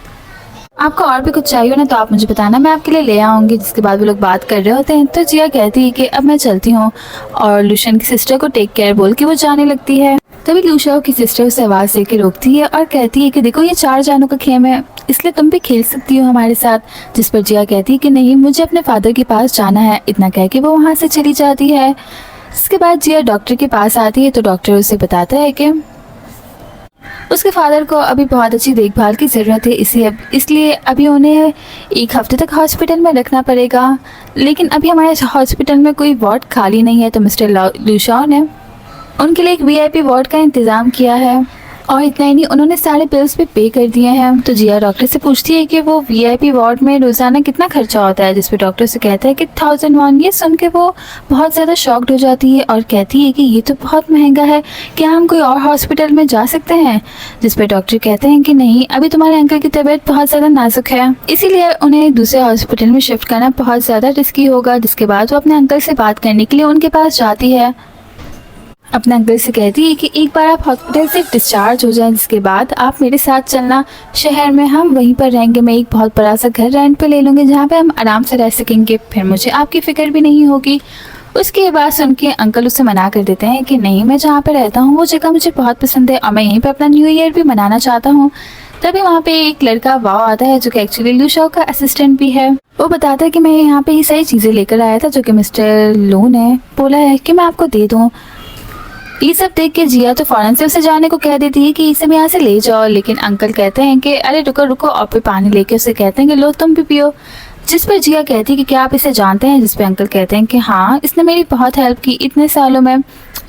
[SPEAKER 1] आपको और भी कुछ चाहिए ना तो आप मुझे बताना, मैं आपके लिए ले आऊँगी। जिसके बाद वो लोग बात कर रहे होते हैं तो जिया कहती है कि अब मैं चलती हूँ और लूशन की सिस्टर को टेक केयर बोल के वो जाने लगती है। तभी लूशा की सिस्टर उसे आवाज़ दे के रोकती है और कहती है कि देखो ये 4 जानों का खेम है, इसलिए तुम भी खेल सकती हो हमारे साथ। जिस पर जिया कहती है कि नहीं, मुझे अपने फादर के पास जाना है। इतना कह के वो वहाँ से चली जाती है। इसके बाद जिया डॉक्टर के पास आती है तो डॉक्टर उसे बताता है कि उसके फादर को अभी बहुत अच्छी देखभाल की ज़रूरत है, इसलिए अभी उन्हें 1 हफ्ते तक हॉस्पिटल में रखना पड़ेगा। लेकिन अभी हमारे हॉस्पिटल में कोई वार्ड खाली नहीं है, तो मिस्टर लूशा ने उनके लिए एक वीआईपी वार्ड का इंतज़ाम किया है। और इतना ही नहीं, उन्होंने सारे बिल्स भी पे कर दिए हैं। तो जिया डॉक्टर से पूछती है कि वो वीआईपी वार्ड में रोज़ाना कितना खर्चा होता है। जिस पे डॉक्टर से कहता है कि 1000 वॉन। ये सुन के वो बहुत ज़्यादा शॉक्ड हो जाती है और कहती है कि ये तो बहुत महंगा है, क्या हम कोई और हॉस्पिटल में जा सकते हैं। जिस पे डॉक्टर कहते हैं कि नहीं, अभी तुम्हारे अंकल की तबीयत बहुत ज़्यादा नाजुक है, इसीलिए उन्हें दूसरे हॉस्पिटल में शिफ्ट करना बहुत ज़्यादा रिस्की होगा। जिसके बाद वो अपने अंकल से बात करने के लिए उनके पास जाती है। अपने अंकल से कहती है कि एक बार आप हॉस्पिटल से डिस्चार्ज हो जाएं, जिसके बाद आप मेरे साथ चलना शहर में, हम वहीं पर रहेंगे। मैं एक बहुत बड़ा सा घर रेंट पे ले लूँगी जहाँ पे हम आराम से रह सकेंगे, फिर मुझे आपकी फ़िक्र भी नहीं होगी। उसके बाद सुन के अंकल उससे मना कर देते हैं कि नहीं, मैं जहाँ पे रहता हूँ वो जगह मुझे बहुत पसंद है और मैं यहीं पर अपना न्यू ईयर भी मनाना चाहता हूँ। तभी वहाँ पे एक लड़का वाव आता है जो कि एक्चुअली लूशा का असिस्टेंट भी है। वो बताता है कि मैं यहाँ पे ये सारी चीज़ें लेकर आया था जो कि मिस्टर लू ने बोला है कि मैं आपको दे दूँ। ये सब देख के जिया तो फौरन से उसे जाने को कह देती है कि इसे यहाँ से ले जाओ, लेकिन अंकल कहते हैं कि अरे रुको रुको, और फिर पानी लेके उसे कहते हैं कि लो तुम भी पियो। जिस पर जिया कहती है कि क्या आप इसे जानते हैं। जिस पे अंकल कहते हैं कि हाँ, इसने मेरी बहुत हेल्प की इतने सालों में।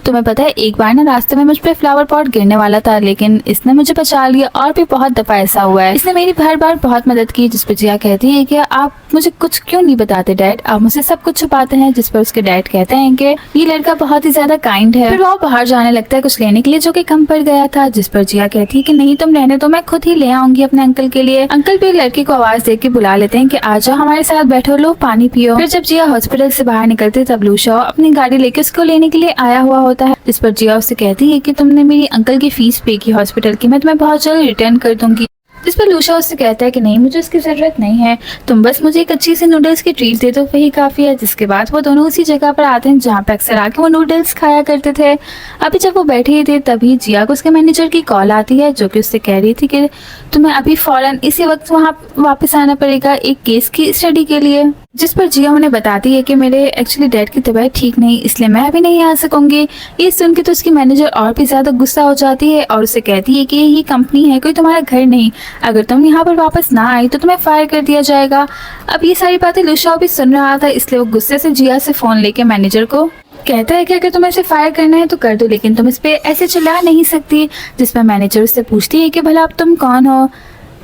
[SPEAKER 1] तुम्हें पता है एक बार ना रास्ते में मुझ पे फ्लावर पॉट गिरने वाला था, लेकिन इसने मुझे बचा लिया और भी बहुत दफ़ा ऐसा हुआ है, इसने मेरी हर बार बहुत मदद की। जिस पर जिया कहती है कि आप मुझे कुछ क्यों नहीं बताते डैड, आप मुझसे सब कुछ छुपाते हैं। जिस पर उसके डैड कहते हैं कि ये लड़का बहुत ही ज्यादा काइंड है। फिर वो बाहर जाने लगता है कुछ लेने के लिए जो कि कम पड़ गया था। जिस पर जिया कहती है कि नहीं, तुम रहने दो, मैं खुद ही ले आऊंगी अपने अंकल के लिए। अंकल भी लड़के को आवाज दे के बुला लेते हैं कि आ जाओ हमारे साथ बैठो, लो पानी पियो। फिर जब जिया हॉस्पिटल से बाहर निकलते तब लूशा अपनी गाड़ी लेके उसको लेने के लिए आया हुआ होता है। जिस पर जिया उससे कहती है कि तुमने मेरी अंकल की फीस पे की हॉस्पिटल की, मैं तुम्हें बहुत जल्द रिटर्न कर दूंगी। जिस पर लूशा उससे कहता है कि नहीं, मुझे उसकी ज़रूरत नहीं है, तुम बस मुझे एक अच्छी सी नूडल्स की ट्रीट दे दो, वही काफ़ी है। जिसके बाद वो दोनों उसी जगह पर आते हैं जहाँ पे अक्सर आके वो नूडल्स खाया करते थे। अभी जब वो बैठे ही थे तभी जिया को उसके मैनेजर की कॉल आती है जो कि उससे कह रही थी कि तुम्हें अभी फ़ौरन इसी वक्त वहाँ वापस आना पड़ेगा एक केस की स्टडी के लिए। जिस पर जिया उन्हें बताती है कि मेरे एक्चुअली डैड की तबीयत ठीक नहीं, इसलिए मैं अभी नहीं आ सकूंगी। ये सुन के तो उसकी मैनेजर और भी ज़्यादा गुस्सा हो जाती है और उसे कहती है कि ये कंपनी है, कोई तुम्हारा घर नहीं, अगर तुम यहाँ पर वापस ना आई तो तुम्हें फायर कर दिया जाएगा। अब ये सारी बातें लूशा भी सुन रहा था, इसलिए वो गुस्से से जिया से फ़ोन लेके मैनेजर को कहता है कि अगर तुम्हें इसे फायर करना है तो कर दो, लेकिन तुम इस पर ऐसे चिल्ला नहीं सकती। जिस पर मैनेजर उससे पूछती है कि भला अब तुम कौन हो।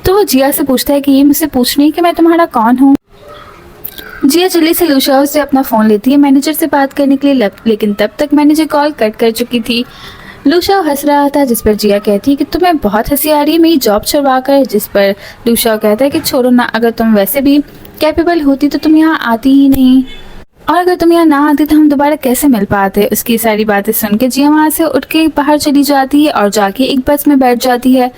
[SPEAKER 1] तो वो जिया से पूछता है कि ये मुझसे पूछ रही है कि मैं तुम्हारा कौन हूँ। जिया जल्दी से लूशा से अपना फ़ोन लेती है मैनेजर से बात करने के लिए, लेकिन तब तक मैनेजर कॉल कट कर चुकी थी। लूशा हंस रहा था जिस पर जिया कहती है कि तुम्हें बहुत हंसी आ रही है मेरी जॉब छुड़वा कर। जिस पर लूशा कहता है कि छोड़ो ना, अगर तुम वैसे भी कैपेबल होती तो तुम यहाँ आती ही नहीं। और अगर तुम यहाँ ना आती तो हम दोबारा कैसे मिल पाते। उसकी सारी बातें सुन के जिया वहाँ से उठ के बाहर चली जाती है और जाके एक बस में बैठ जाती है।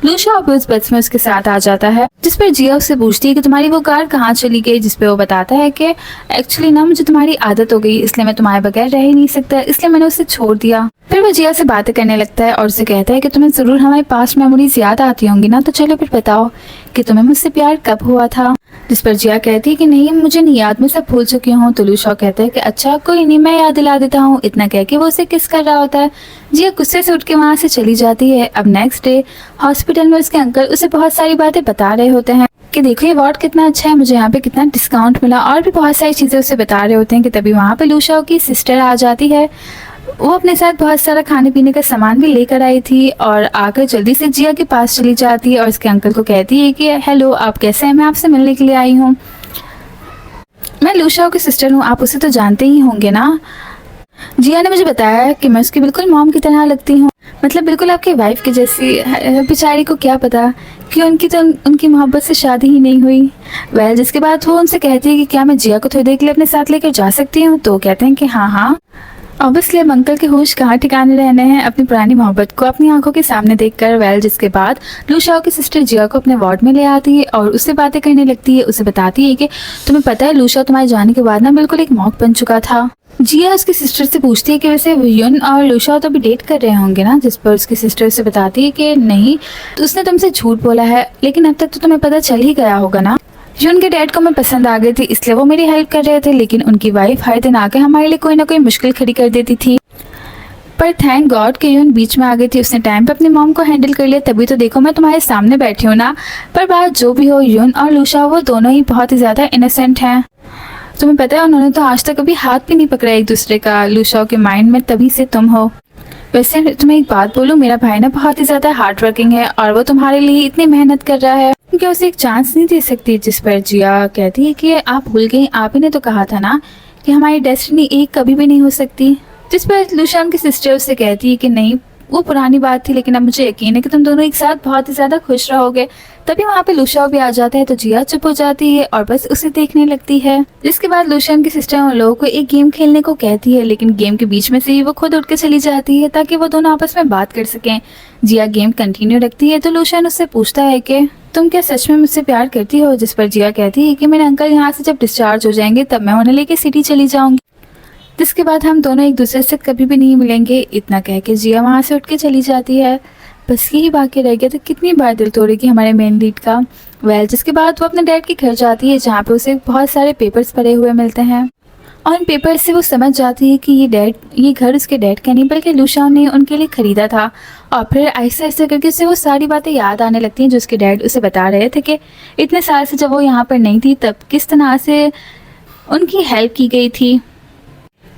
[SPEAKER 1] लूशा भी उस बस में उसके साथ आ जाता है, जिस पर जिया उससे पूछती है कि तुम्हारी वो कार कहाँ चली गई, जिस पे वो बताता है कि एक्चुअली ना मुझे तुम्हारी आदत हो गई, इसलिए मैं तुम्हारे बगैर रह ही नहीं सकता, इसलिए मैंने उसे छोड़ दिया। फिर वो जिया से बातें करने लगता है और उसे कहता है कि तुम्हें जरूर हमारी पास्ट मेमोरीज याद आती होंगी ना, तो चलो फिर बताओ कि तुम्हें मुझसे प्यार कब हुआ था। जिस पर जिया कहती है कि नहीं मुझे नहीं याद, मैं सब भूल चुकी हूँ। तो लूशा कहता है कि अच्छा कोई नहीं, मैं याद दिला देता हूँ। इतना कह के वो उसे किस कर रहा होता है। जिया गुस्से से उठ के वहाँ से चली जाती है। अब नेक्स्ट डे हॉस्पिटल में उसके अंकल उसे बहुत सारी बातें बता रहे होते हैं कि देखो ये वार्ड कितना अच्छा है, मुझे यहाँ पे कितना डिस्काउंट मिला, और भी बहुत सारी चीज़ें उसे बता रहे होते हैं कि तभी वहाँ पे लूशा की सिस्टर आ जाती है। वो अपने साथ बहुत सारा खाने पीने का सामान भी लेकर आई थी और आकर जल्दी से जिया के पास चली जाती है और उसके अंकल को कहती है कि हेलो आप कैसे हैं, मैं आपसे मिलने के लिए आई हूँ, मैं लूशा की सिस्टर हूँ, आप उसे तो जानते ही होंगे ना। जिया ने मुझे बताया कि मैं उसकी बिल्कुल मॉम की तरह लगती हूँ, मतलब बिल्कुल आपकी वाइफ की जैसी। बेचारी को क्या पता कि उनकी तो उनकी मोहब्बत से शादी ही नहीं हुई। वेल जिसके बाद वो उनसे कहती है कि क्या मैं जिया को थोड़ी देर के लिए अपने साथ लेकर जा सकती हूँ। तो कहते हैं कि हाँ हाँ। ऑब्वियसली अब अंकल के होश कहाँ ठिकाने रहने हैं अपनी पुरानी मोहब्बत को अपनी आंखों के सामने देखकर। वेल जिसके बाद लूशा की सिस्टर जिया को अपने वार्ड में ले आती है और उससे बातें करने लगती है। उसे बताती है कि तुम्हें पता है लूशा तुम्हारे जाने के बाद ना बिल्कुल एक मॉक बन चुका था। जिया उसकी सिस्टर से पूछती है कि वैसे युन और लूशा तो अभी डेट कर रहे होंगे ना, जिस पर उसकी सिस्टर से बताती है कि नहीं, तो उसने तुमसे झूठ बोला है, लेकिन अब तक तो तुम्हें पता चल ही गया होगा ना। युन के डैड को मैं पसंद आ गई थी इसलिए वो मेरी हेल्प कर रहे थे, लेकिन उनकी वाइफ हर दिन आकर हमारे लिए कोई ना कोई मुश्किल खड़ी कर देती थी। पर थैंक गॉड कि यून बीच में आ गई थी, उसने टाइम पे अपनी मॉम को हैंडल कर लिया, तभी तो देखो मैं तुम्हारे सामने बैठी हूँ ना। पर बात जो भी हो, यून और लूशा वो दोनों ही बहुत ही ज़्यादा इनोसेंट हैं। तुम्हें पता है उन्होंने तो आज तक कभी हाथ भी नहीं पकड़ा एक दूसरे का। लूशा के माइंड में तभी से तुम हो। वैसे तुम्हें एक बात बोलूं, मेरा भाई ना बहुत ही ज़्यादा हार्ड वर्किंग है और वो तुम्हारे लिए इतनी मेहनत कर रहा है, क्या उसे एक चांस नहीं दे सकती। जिस पर जिया कहती है कि आप भूल गई, आप ही ने तो कहा था ना कि हमारी डेस्टिनी एक कभी भी नहीं हो सकती। जिस पर लूशान की सिस्टर उससे कहती है कि नहीं वो पुरानी बात थी, लेकिन अब मुझे यकीन है कि तुम दोनों एक साथ बहुत ही ज़्यादा खुश रहोगे। तभी वहाँ पे लूशा भी आ जाता है तो जिया चुप हो जाती है और बस उसे देखने लगती है। जिसके बाद लूशान की सिस्टर उन लोगों को एक गेम खेलने को कहती है, लेकिन गेम के बीच में से ही वो खुद उठ के चली जाती है ताकि वो दोनों आपस में बात कर सकें। जिया गेम कंटिन्यू रखती है तो लूशान उससे पूछता है कि तुम क्या सच में मुझसे प्यार करती हो। जिस पर जिया कहती है कि मेरे अंकल यहाँ से जब डिस्चार्ज हो जाएंगे तब मैं उन्हें लेके सिटी चली जाऊंगी, जिसके बाद हम दोनों एक दूसरे से कभी भी नहीं मिलेंगे। इतना कह के जिया वहाँ से उठ के चली जाती है। बस यही बाकी रह गया था कितनी बार दिल तोड़ेगी हमारे मेन लीड का। वेल जिसके बाद वो अपने डैड के घर जाती है जहाँ पे उसे बहुत सारे पेपर्स पड़े हुए मिलते हैं और इन पेपर्स से वो समझ जाती है कि ये घर उसके डैड का नहीं बल्कि लूशा ने उनके लिए खरीदा था। और फिर ऐसा ऐसा करके उसे वो सारी बातें याद आने लगती हैं जो उसके डैड उसे बता रहे थे कि इतने साल से जब वो यहाँ पर नहीं थी तब किस तरह से उनकी हेल्प की गई थी।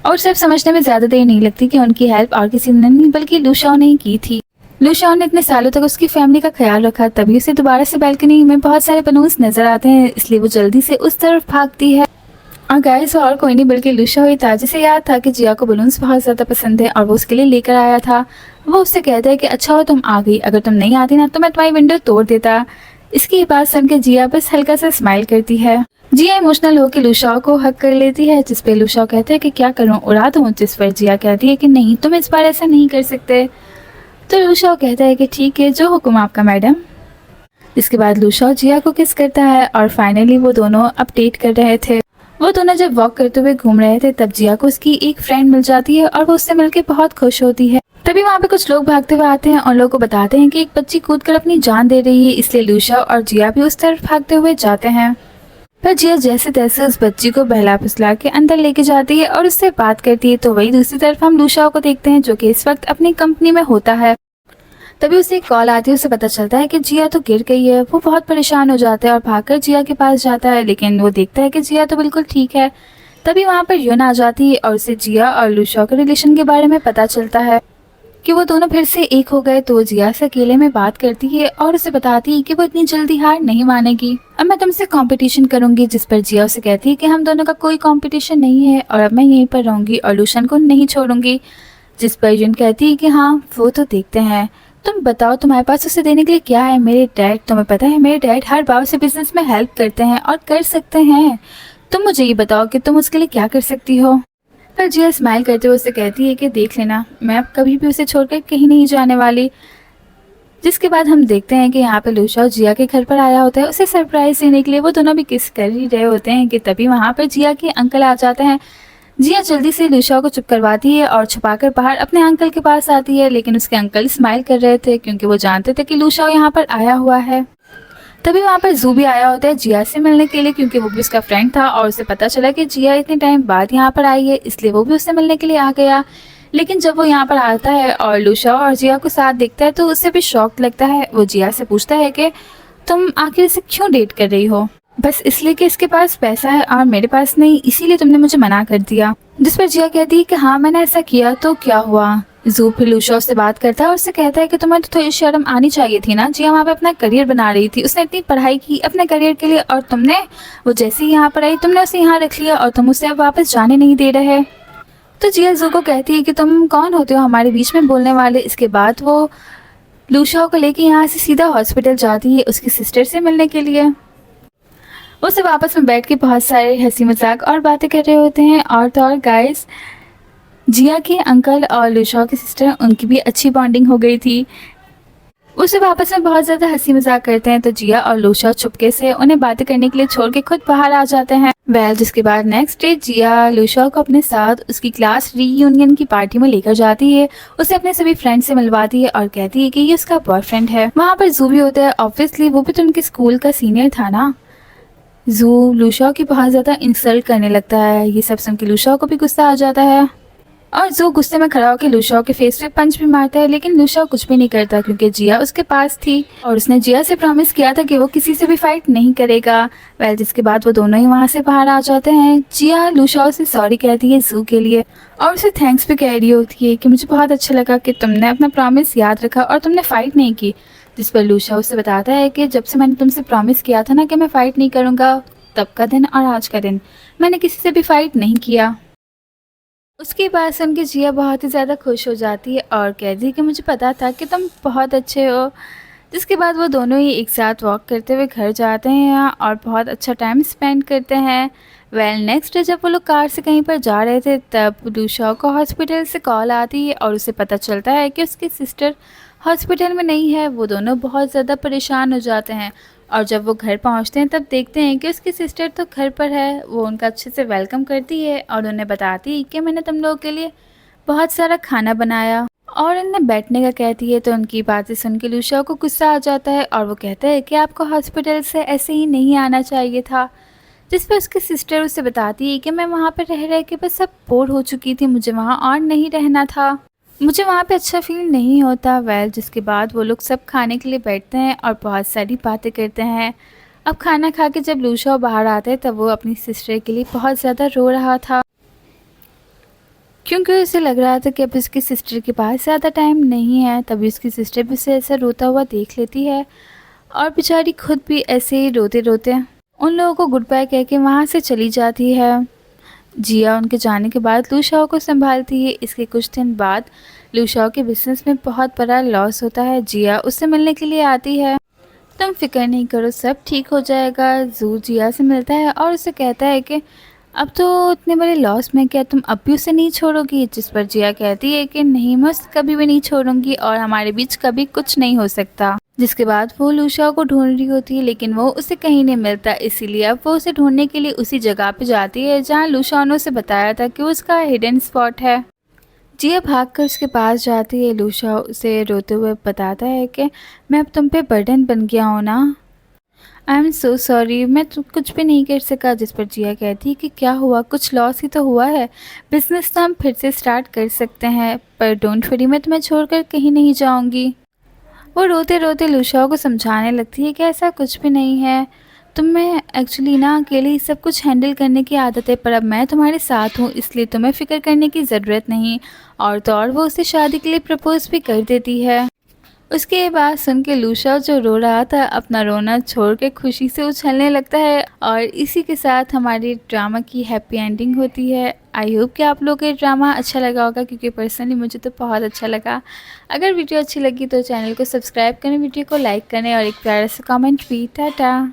[SPEAKER 1] और सिर्फ समझने में ज़्यादा देर नहीं लगती कि उनकी हेल्प और किसी ने नहीं बल्कि लूशा ने ही की थी। लूशा ने इतने सालों तक उसकी फैमिली का ख्याल रखा, तभी उसे दोबारा से बालकनी में बहुत सारे बलून्स नजर आते हैं, इसलिए वो जल्दी से उस तरफ भागती है। और गाइस और कोई नहीं बल्कि लूशा हुई था, जिसे याद था कि जिया को बलून्स बहुत ज़्यादा पसंद है और वो उसके लिए लेकर आया था। वो उससे कहता है कि अच्छा हो तुम आ गई, अगर तुम नहीं आती ना तो मैं तुम्हारी विंडो तोड़ देता। इसकी बात सुनकर जिया बस हल्का सा स्माइल करती है। जिया इमोशनल होकर लूशा को हक कर लेती है, जिस पे लूशा कहता है कि क्या करूं, उड़ा दूं। जिस पर जिया कहती है कि नहीं तुम इस बार ऐसा नहीं कर सकते। तो लूशा कहता है कि ठीक है जो हुक्म आपका मैडम। इसके बाद लूशा जिया को किस करता है और फाइनली वो दोनों अपडेट कर रहे थे। वो दोनों जब वॉक करते हुए घूम रहे थे तब जिया को उसकी एक फ्रेंड मिल जाती है और वो उससे मिलकर बहुत खुश होती है। तभी वहाँ पे कुछ लोग भागते हुए आते हैं और लोगों को बताते हैं कि एक बच्ची कूदकर अपनी जान दे रही है, इसलिए लूशा और जिया भी उस तरफ भागते हुए जाते हैं। पर जिया जैसे तैसे उस बच्ची को बहला फुसला के अंदर लेके जाती है और उससे बात करती है। तो वही दूसरी तरफ हम लूशा को देखते हैं जो कि इस वक्त अपनी कंपनी में होता है। तभी उसे एक कॉल आती है, उसे पता चलता है कि जिया तो गिर गई है। वो बहुत परेशान हो जाता है और भागकर जिया के पास जाता है, लेकिन वो देखता है कि जिया तो बिल्कुल ठीक है। तभी वहाँ पर यून आ जाती है और उसे जिया और लूशा के रिलेशन के बारे में पता चलता है कि वो दोनों फिर से एक हो गए। तो जिया से अकेले में बात करती है और उसे बताती है कि वो इतनी जल्दी हार नहीं मानेगी, अब मैं तुमसे कंपटीशन करूंगी। जिस पर जिया उसे कहती है कि हम दोनों का कोई कंपटीशन नहीं है और अब मैं यहीं पर रहूंगी और लूशन को नहीं छोड़ूंगी। जिस पर यून कहती है कि हाँ वो तो देखते हैं, तुम बताओ तुम्हारे पास उसे देने के लिए क्या है। मेरे डैड, तुम्हें पता है मेरे डैड हर बार से बिजनेस में हेल्प करते हैं और कर सकते हैं, तुम मुझे ये बताओ कि तुम उसके लिए क्या कर सकती हो। पर जिया स्माइल करते हुए उससे कहती है कि देख लेना, मैं अब कभी भी उसे छोड़कर कहीं नहीं जाने वाली। जिसके बाद हम देखते हैं कि यहाँ पे लूशा जिया के घर पर आया होता है उसे सरप्राइज देने के लिए। वो दोनों भी किस कर ही रहे होते हैं कि तभी वहाँ पर जिया के अंकल आ जाते हैं। जिया जल्दी से लूशा को चुप करवाती है और छुपाकर बाहर अपने अंकल के पास आती है, लेकिन उसके अंकल स्माइल कर रहे थे क्योंकि वो जानते थे कि लूशा यहाँ पर आया हुआ है। तभी वहाँ पर जू भी आया होता है जिया से मिलने के लिए, क्योंकि वो भी उसका फ्रेंड था और उसे पता चला कि जिया इतने टाइम बाद यहाँ पर आई है, इसलिए वो भी उससे मिलने के लिए आ गया। लेकिन जब वो यहाँ पर आता है और लूशा और जिया को साथ देखता है तो उसे भी शॉक लगता है। वो जिया से पूछता है कि तुम आखिर इसे क्यों डेट कर रही हो? बस इसलिए कि इसके पास पैसा है और मेरे पास नहीं, इसीलिए तुमने मुझे मना कर दिया। जिस पर जिया कहती है कि हाँ मैंने ऐसा किया तो क्या हुआ। जू फिर लूशा उससे बात करता है और उससे कहता है कि तुम्हें तो थोड़ी शर्म आनी चाहिए थी ना। जिया वहाँ पे अपना करियर बना रही थी, उसने इतनी पढ़ाई की अपने करियर के लिए, और तुमने, वो जैसे ही यहाँ पर आई तुमने उसे यहाँ रख लिया और तुम उसे अब वापस जाने नहीं दे रहे। तो जिया जू को कहती है कि तुम कौन होते हो हमारे बीच में बोलने वाले। इसके बाद वो लूशा को लेके यहाँ से सीधा हॉस्पिटल जाती है उसकी सिस्टर से मिलने के लिए। वो सब आपस में बैठ के बहुत सारे हंसी मजाक और बातें कर रहे होते हैं। और तो और गाइस, जिया के अंकल और लूशा की सिस्टर, उनकी भी अच्छी बॉन्डिंग हो गई थी। वो सब आपस में बहुत ज़्यादा हंसी मजाक करते हैं तो जिया और लूशा चुपके से उन्हें बातें करने के लिए छोड़ के खुद बाहर आ जाते हैं। जिसके बाद नेक्स्ट डे जिया लूशा को अपने साथ उसकी क्लास रीयूनियन की पार्टी में लेकर जाती है। उसे अपने सभी फ्रेंड से मिलवाती है और कहती है कि ये उसका बॉयफ्रेंड है। वहाँ पर जू भी होता है, ऑब्वियसली वो भी तो उनके स्कूल का सीनियर था ना। जू लूशा की बहुत ज़्यादा इंसल्ट करने लगता है। ये सब सुन के लूशा को भी गुस्सा आ जाता है और जू गुस्से में खड़ा होकर लूशा के फेस पे पंच भी मारता है, लेकिन लूशा कुछ भी नहीं करता क्योंकि जिया उसके पास थी और उसने जिया से प्रॉमिस किया था कि वो किसी से भी फाइट नहीं करेगा। जिसके बाद वो दोनों ही वहाँ से बाहर आ जाते हैं। जिया लूशा से सॉरी कहती है जू के लिए और उसे थैंक्स भी कह रही होती है कि मुझे बहुत अच्छा लगा कि तुमने अपना प्रॉमिस याद रखा और तुमने फाइट नहीं की। जिस पर लूशा उससे बताता है कि जब से मैंने तुमसे प्रॉमिस किया था ना कि मैं फ़ाइट नहीं करूँगा, तब का दिन और आज का दिन मैंने किसी से भी फ़ाइट नहीं किया। उसकी बात सुन के जिया बहुत ही ज़्यादा खुश हो जाती है और कहती है कि मुझे पता था कि तुम बहुत अच्छे हो। जिसके बाद वो दोनों ही एक साथ वॉक करते हुए घर जाते हैं और बहुत अच्छा टाइम स्पेंड करते हैं। नेक्स्ट डे जब वो लोग कार से कहीं पर जा रहे थे तब लूशा को हॉस्पिटल से कॉल आती है और उसे पता चलता है कि उसकी सिस्टर हॉस्पिटल में नहीं है। वो दोनों बहुत ज़्यादा परेशान हो जाते हैं और जब वो घर पहुंचते हैं तब देखते हैं कि उसकी सिस्टर तो घर पर है। वो उनका अच्छे से वेलकम करती है और उन्हें बताती है कि मैंने तुम लोगों के लिए बहुत सारा खाना बनाया और उन्हें बैठने का कहती है। तो उनकी बातें सुन के लूशा को गुस्सा आ जाता है और वो कहता है कि आपको हॉस्पिटल से ऐसे ही नहीं आना चाहिए था। जिस पर उसकी सिस्टर उसे बताती है कि मैं वहाँ पर रह रह के बस अब बोर हो चुकी थी, मुझे वहाँ और नहीं रहना था, मुझे वहाँ पे अच्छा फील नहीं होता। जिसके बाद वो लोग सब खाने के लिए बैठते हैं और बहुत सारी बातें करते हैं। अब खाना खा के जब लूशा बाहर आते हैं तब वो अपनी सिस्टर के लिए बहुत ज़्यादा रो रहा था क्योंकि उसे लग रहा था कि अब उसकी सिस्टर के पास ज़्यादा टाइम नहीं है। तभी उसकी सिस्टर भी उसे ऐसा रोता हुआ देख लेती है और बेचारी खुद भी ऐसे ही रोते रोते उन लोगों को गुड बाय कह के वहाँ से चली जाती है। जिया उनके जाने के बाद लूशा को संभालती है। इसके कुछ दिन बाद लूशा के बिजनेस में बहुत बड़ा लॉस होता है। जिया उससे मिलने के लिए आती है। तुम फिक्र नहीं करो, सब ठीक हो जाएगा। जू जिया से मिलता है और उसे कहता है कि अब तो इतने बड़े लॉस में क्या तुम अब भी उसे नहीं छोड़ोगी। जिस पर जिया कहती है कि नहीं, मैं उसे कभी भी नहीं छोड़ूंगी और हमारे बीच कभी कुछ नहीं हो सकता। जिसके बाद वो लूशा को ढूंढ रही होती है लेकिन वो उसे कहीं नहीं मिलता, इसीलिए अब वो उसे ढूंढने के लिए उसी जगह पे जाती है जहाँ लूशा ने उसे बताया था कि उसका हिडन स्पॉट है। जिया भागकर उसके पास जाती है। लूशा उसे रोते हुए बताता है कि मैं अब तुम पे बर्डन बन गया हूँ ना, आई एम सो सॉरी, मैं तो कुछ भी नहीं कर सका। जिस पर जिया कहती है कि क्या हुआ, कुछ लॉस ही तो हुआ है, बिजनेस तो हम फिर से स्टार्ट कर सकते हैं, पर डोंट वरी, मैं तुम्हें छोड़कर कहीं नहीं जाऊँगी। वो रोते रोते लूशा को समझाने लगती है कि ऐसा कुछ भी नहीं है, तुम्हें एक्चुअली ना अकेले ही सब कुछ हैंडल करने की आदत है, पर अब मैं तुम्हारे साथ हूँ इसलिए तुम्हें फ़िक्र करने की ज़रूरत नहीं। और तो और वो उसे शादी के लिए प्रपोज़ भी कर देती है। उसके बाद सुन के लूशा जो रो रहा था अपना रोना छोड़ के खुशी से उछलने लगता है और इसी के साथ हमारी ड्रामा की हैप्पी एंडिंग होती है। आई होप कि आप लोगों को ये ड्रामा अच्छा लगा होगा क्योंकि पर्सनली मुझे तो बहुत अच्छा लगा। अगर वीडियो अच्छी लगी तो चैनल को सब्सक्राइब करें, वीडियो को लाइक करें और एक प्यारा सा कमेंट भी। टाटा।